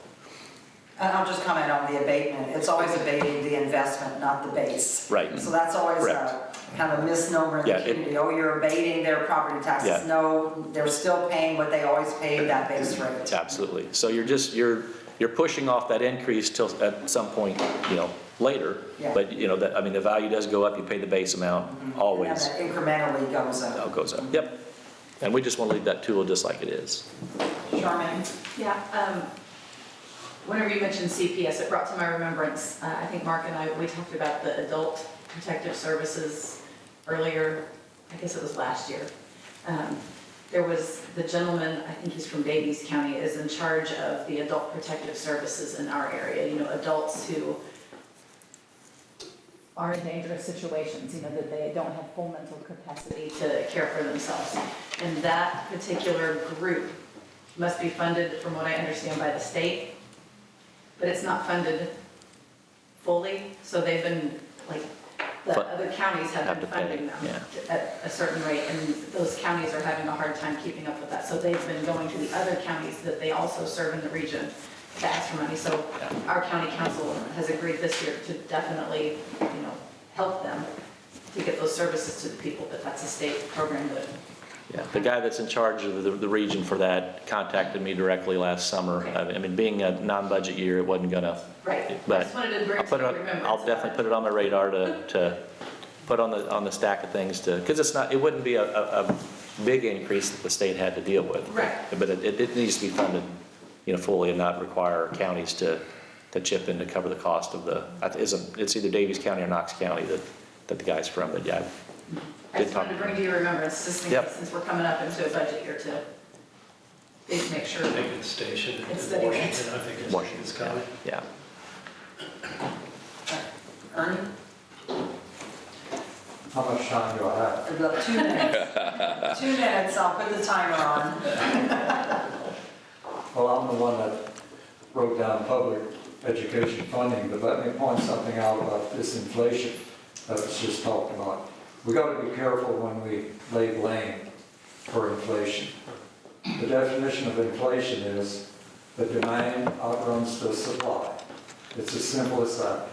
And I'll just comment on the abatement. It's always abating the investment, not the base. Right. So that's always Correct. kind of a misnomer in Yeah, the community. Oh, you're abating their property taxes. Yeah. No, they're still paying what they always paid, that base rate. Absolutely. So you're pushing off that increase till at some point, later. Yeah. But, that, I mean, the value does go up, you pay the base amount, always. And that incrementally goes up. It goes up, yep. And we just want to leave that tool just like it is. Charmaine? Yeah, whenever you mentioned CPS, it brought to my remembrance, I think Mark and I, we talked about the adult protective services earlier, I guess it was last year. There was the gentleman, I think he's from Davies County, is in charge of the adult protective services in our area, adults who are in dangerous situations, that they don't have full mental capacity to care for themselves. And that particular group must be funded, from what I understand, by the state, but it's not funded fully, so they've been, the other counties have been funding them at a certain rate, and those counties are having a hard time keeping up with that. So they've been going to the other counties that they also serve in the region to ask for money. So our county council has agreed this year to definitely, help them to get those services to the people, but that's a state program that. Yeah, the guy that's in charge of the region for that contacted me directly last summer. Okay. I mean, being a non-budget year, it wasn't gonna. Right. I But just wanted to bring I'll it put to it your on, remembrance. I'll definitely put it on my radar to put on the stack of things because it wouldn't be a big increase that the state had to deal with. Right. But it needs to be funded, fully and not require counties to chip in to cover the cost of it's either Davies County or Knox County that the guy's from, but yeah. I just wanted to bring to your remembrance, just in Yep. case, since we're coming up into a budget year, to please make sure. I think it's stationed in It's Washington. the- I think it's Washington County. Yeah. Ernie? How much time do I have? About 2 minutes. 2 minutes, I'll put the timer on. Well, I'm the one that wrote down public education funding, but let me point something out about this inflation that was just talked about. We got to be careful when we lay blame for inflation. The definition of inflation is the demand outruns the supply. It's as simple as that.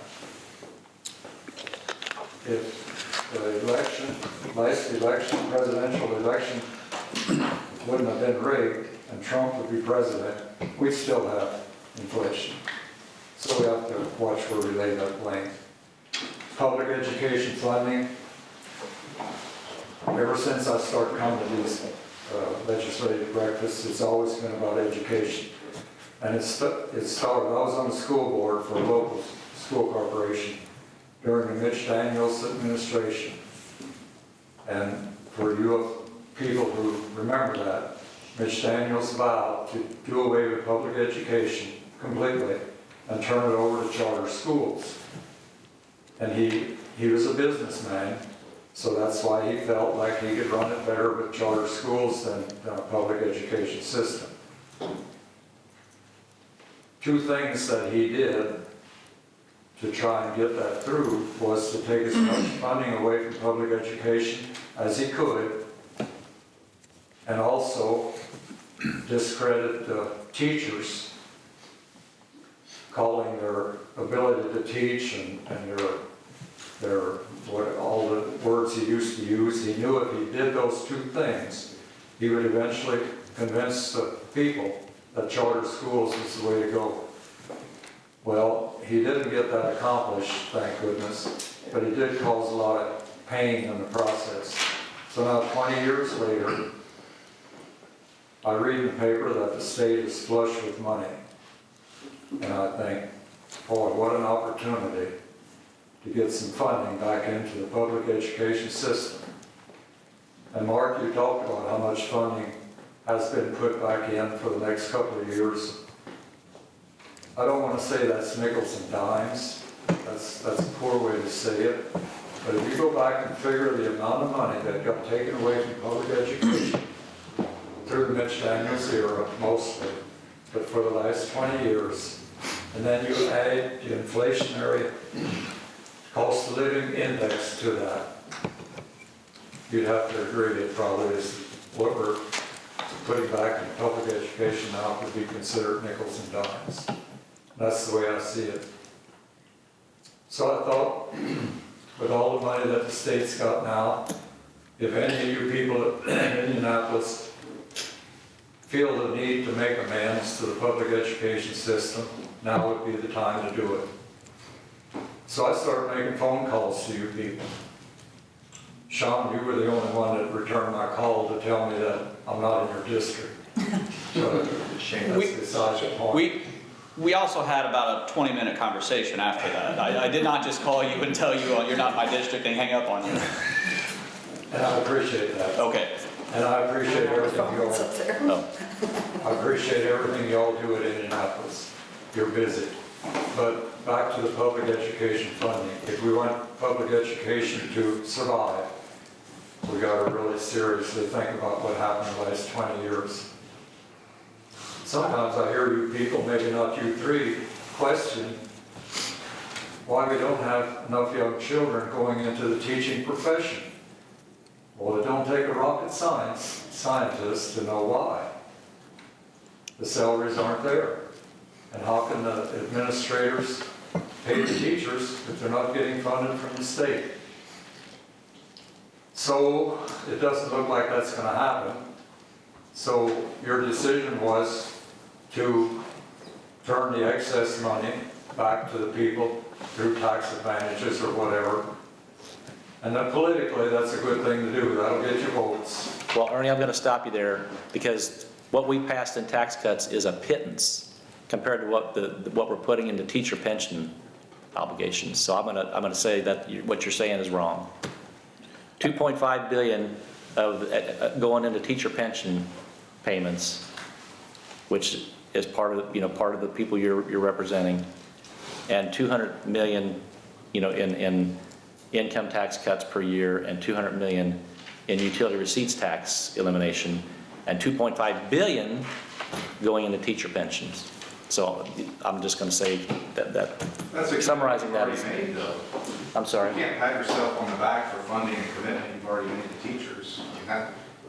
If the last election, presidential election, wouldn't have been rigged and Trump would be president, we'd still have inflation. So we have to watch where we lay that blame. Public education funding, ever since I started coming to these legislative breakfasts, it's always been about education. And it started, I was on the school board for a local school corporation during the Mitch Daniels administration. And for you people who remember that, Mitch Daniels vowed to do away with public education completely and turn it over to charter schools. And he was a businessman, so that's why he felt like he could run it better with charter schools than a public education system. 2 things that he did to try and get that through was to take as much funding away from public education as he could, and also discredit the teachers, calling their ability to teach and their what all the words he used to use. He knew if he did those 2 things, he would eventually convince the people that charter schools was the way to go. Well, he didn't get that accomplished, thank goodness, but he did cause a lot of pain in the process. So now 20 years later, I read in the paper that the state is flush with money. And I think, boy, what an opportunity to get some funding back into the public education system. And Mark, you talked about how much funding has been put back in for the next couple of years. I don't want to say that's nickels and dimes. That's a poor way to say it. But if you go back and figure the amount of money that got taken away from public education through the Mitch Daniels era mostly, but for the last 20 years, and then you add the inflationary cost of living index to that, you'd have to agree it probably is what we're putting back in public education now could be considered nickels and dimes. That's the way I see it. So I thought, with all the money that the state's got now, if any of you people in Indianapolis feel the need to make amends to the public education system, now would be the time to do it. So I started making phone calls to you people. Sean, you were the only one that returned my call to tell me that I'm not in your district. So that's besides the point. We also had about a 20-minute conversation after that. I did not just call you and tell you, oh, you're not in my district and hang up on you. And I appreciate that. Okay. And I appreciate everything y'all, I appreciate everything y'all do at Indianapolis. You're busy. But back to the public education funding. If we want public education to survive, we got to really seriously think about what happened the last 20 years. Sometimes I hear you people, maybe not you three, question why we don't have enough young children going into the teaching profession. Well, it don't take a rocket scientist to know why. The salaries aren't there. And how can the administrators pay the teachers if they're not getting funded from the state? So it doesn't look like that's going to happen. So your decision was to turn the excess money back to the people through tax advantages or whatever. And then politically, that's a good thing to do. That'll get you votes. Well, Ernie, I'm going to stop you there because what we passed in tax cuts is a pittance compared to what we're putting into teacher pension obligations. So I'm going to say that what you're saying is wrong. 2.5 billion of going into teacher pension payments, which is part of the people you're representing, and 200 million, in income tax cuts per year, and 200 million in utility receipts tax elimination, and 2.5 billion going into teacher pensions. So I'm just going to say that summarizing that is. Made, though. I'm sorry. You can't pat yourself on the back for funding and commitment you've already made to teachers.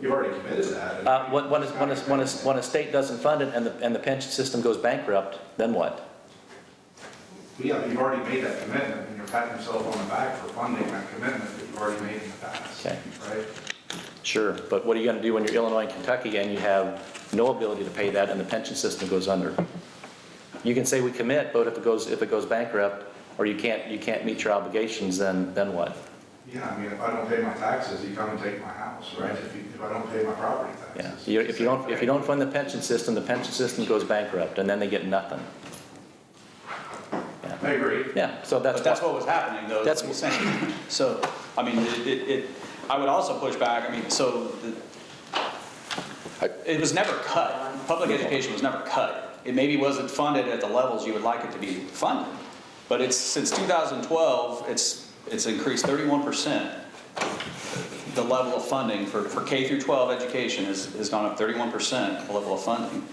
You've already committed that. When a state doesn't fund it and the pension system goes bankrupt, then what? Yeah, you've already made that commitment, and you're patting yourself on the back for funding that commitment that you've already made in the past. Okay. Right? Sure, but what are you going to do when you're Illinois and Kentucky and you have no ability to pay that and the pension system goes under? You can say we commit, but if it goes bankrupt or you can't meet your obligations, then what? Yeah, I mean, if I don't pay my taxes, you come and take my house, right? If I don't pay my property taxes. Yeah. If you don't fund the pension system goes bankrupt and then they get nothing. Yeah. I agree. Yeah. So That's what was happening, though. That's what he's saying. So, I mean, I would also push back. I mean, it was never cut. Public education was never cut. It maybe wasn't funded at the levels you would like it to be funded, but since 2012, it's increased 31%. The level of funding for K through 12 education has gone up 31%, the level of funding.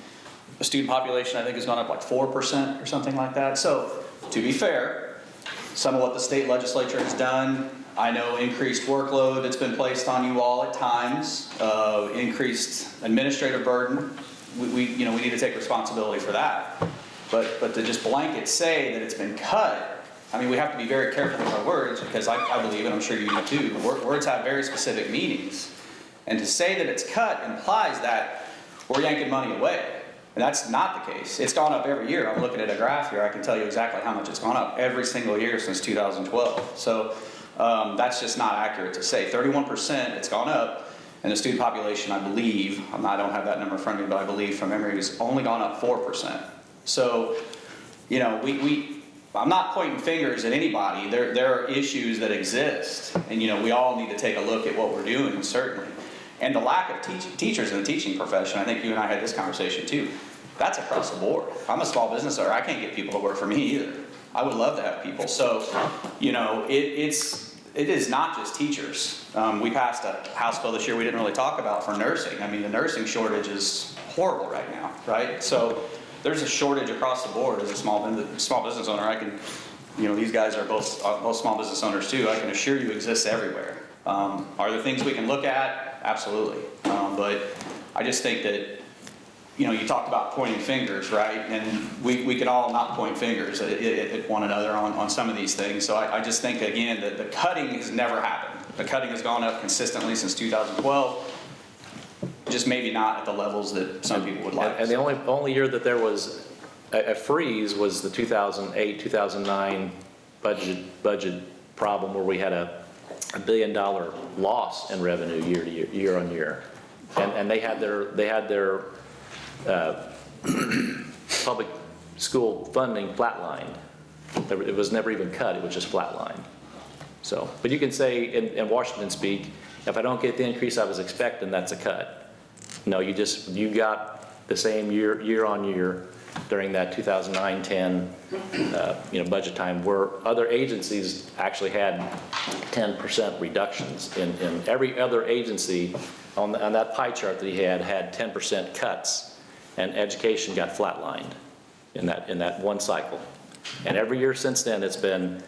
The student population, I think, has gone up like 4% or something like that. So, to be fair, some of what the state legislature has done, I know increased workload that's been placed on you all at times, increased administrative burden. We need to take responsibility for that. But to just blanket say that it's been cut, I mean, we have to be very careful with our words because I believe, and I'm sure you do too, words have very specific meanings. And to say that it's cut implies that we're yanking money away. And that's not the case. It's gone up every year. I'm looking at a graph here. I can tell you exactly how much it's gone up every single year since 2012. So that's just not accurate to say. 31%, it's gone up. And the student population, I believe, I don't have that number in front of me, but I believe from memory, has only gone up 4%. So, I'm not pointing fingers at anybody. There are issues that exist. And, we all need to take a look at what we're doing, certainly. And the lack of teachers in the teaching profession, I think you and I had this conversation too. That's across the board. I'm a small business owner. I can't get people to work for me either. I would love to have people. So, it is not just teachers. We passed a House bill this year we didn't really talk about for nursing. I mean, the nursing shortage is horrible right now, right? So there's a shortage across the board. As a small business owner, I can, these guys are both small business owners too. I can assure you exists everywhere. Are there things we can look at? Absolutely. But I just think that, you talked about pointing fingers, right? And we can all not point fingers at one another on some of these things. So I just think, again, that the cutting has never happened. The cutting has gone up consistently since 2012, just maybe not at the levels that some people would like. And the only year that there was a freeze was the 2008, 2009 budget problem where we had a $1 billion loss in revenue year on year. And they had their public school funding flatlined. It was never even cut, it was just flatlined. So, but you can say in Washington speak, if I don't get the increase I was expecting, that's a cut. No, you got the same year on year during that 2009-10 budget time, where other agencies actually had 10% reductions. In every other agency on that pie chart that he had 10% cuts. And education got flatlined in that one cycle. And every year since then, it's been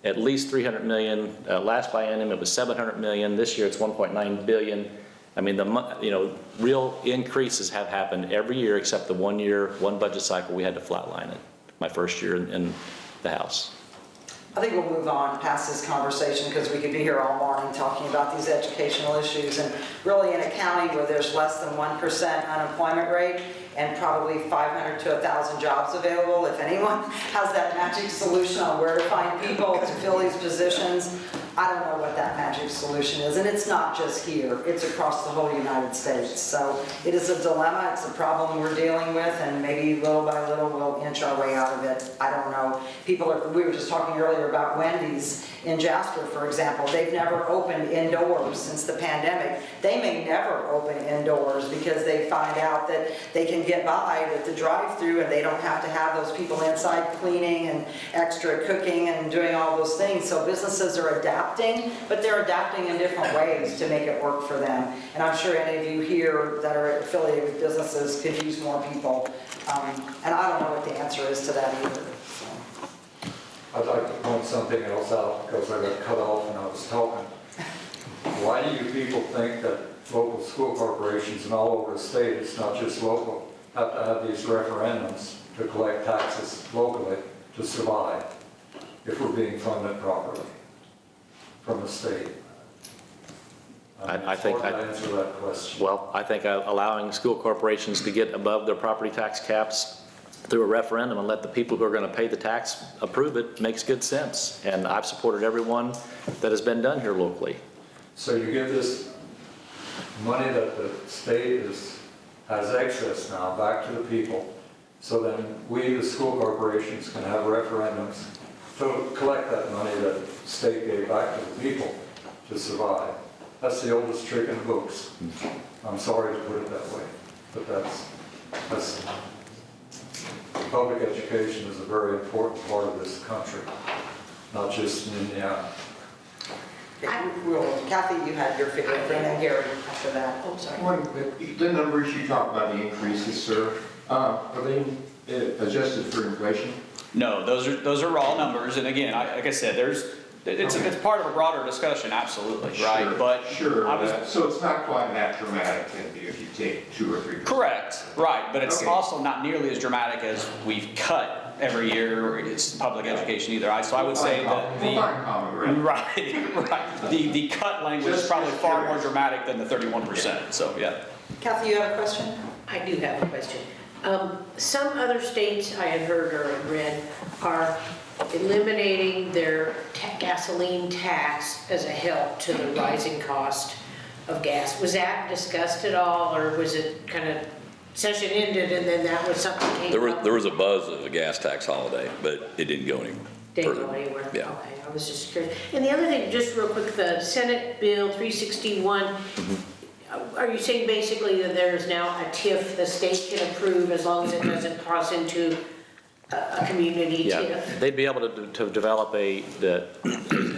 at least $300 million. Last biennium, it was $700 million. This year, it's $1.9 billion. I mean, real increases have happened every year except the one budget cycle we had to flatline it. My first year in the House. I think we'll move on past this conversation because we could be here all morning talking about these educational issues. And really in a county where there's less than 1% unemployment rate and probably 500 to 1,000 jobs available, if anyone has that magic solution on where to find people to fill these positions, I don't know what that magic solution is. And it's not just here, it's across the whole United States. So it is a dilemma, it's a problem we're dealing with, and maybe little by little we'll inch our way out of it. I don't know. We were just talking earlier about Wendy's in Jasper, for example. They've never opened indoors since the pandemic. They may never open indoors because they find out that they can get by with the drive-through and they don't have to have those people inside cleaning and extra cooking and doing all those things. So businesses are adapting, but they're adapting in different ways to make it work for them. And I'm sure any of you here that are affiliated with businesses could use more people. And I don't know what the answer is to that either. So. I'd like to point something else out because I got cut off when I was talking. Why do you people think that local school corporations and all over the state, it's not just local, have to have these referendums to collect taxes locally to survive if we're being funded properly from the state? I think I'd answer that question. Well, I think allowing school corporations to get above their property tax caps through a referendum and let the people who are going to pay the tax approve it makes good sense. And I've supported everyone that has been done here locally. So you give this money that the state has excess now back to the people, so then we, the school corporations, can have referendums to collect that money that the state gave back to the people to survive. That's the oldest trick in the books. I'm sorry to put it that way, but that's public education is a very important part of this country, not just in Indiana. Kathy, you had your figure, and then Gary after that. Oh, sorry. The numbers you talk about, the increases, sir, are they adjusted for inflation? No, those are raw numbers. And again, like I said, it's part of a broader discussion, absolutely, right? Sure, But sure. I was, So it's not quite that dramatic if you take 2 or 3%. correct, right, but it's Okay. also not nearly as dramatic as we've cut every year. It's public education either. So I would say that We'll find common ground. right. The cut language is probably far more dramatic than the 31%. So yeah. Kathy, you have a question? I do have a question. Some other states I had heard or read are eliminating their gasoline tax as a help to the rising cost of gas. Was that discussed at all, or was it kind of session ended and then that was something came up? There was a buzz of a gas tax holiday, but it didn't go any Didn't further. go anywhere? Yeah. Okay, I was just curious. And the other thing, just real quick, the Senate Bill 361, are you saying basically that there's now a TIF the state can approve as long as it doesn't cross into a community Yeah, TIF? they'd be able to develop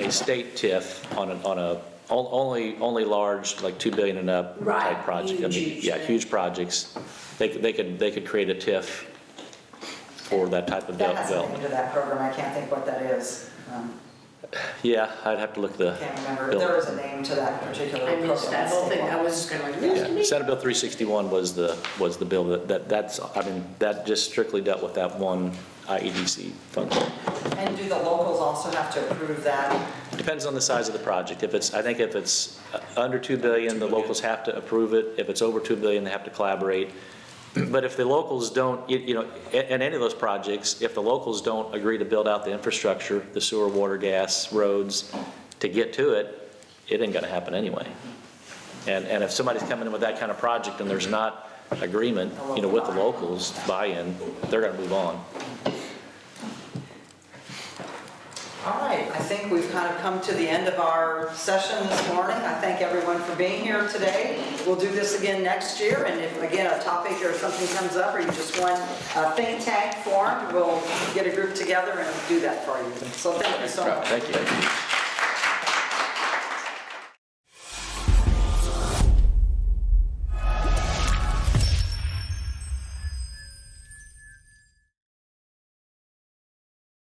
a state TIF on only large, like 2 billion and up Right, type project. I mean, huge yeah, thing. huge projects. They could create a TIF for that type of That has a name development. to that program, I can't think what that is. Yeah, I'd have to look the. Can't remember, bill. there is a name to that particular I program. missed that whole thing, I was just kind of like, Yeah, Senate Bill 361 was the bill that's, I mean, that just strictly dealt with that one IEDC fund. And do the locals also have to approve that? Depends on the size of the project. I think if it's under 2 billion, the locals have to approve it. If it's over 2 billion, they have to collaborate. But if the locals don't, you know, in any of those projects, if the locals don't agree to build out the infrastructure, the sewer, water, gas, roads, to get to it, it ain't gonna happen anyway. And if somebody's coming in with that kind of project and there's not agreement, you know, with the locals, buy-in, they're gonna move on. All right, I think we've kind of come to the end of our session this morning. I thank everyone for being here today. We'll do this again next year, and if, again, a topic or something comes up, or you just want a think tank formed, we'll get a group together and do that for you. So thank you so much. Thank you.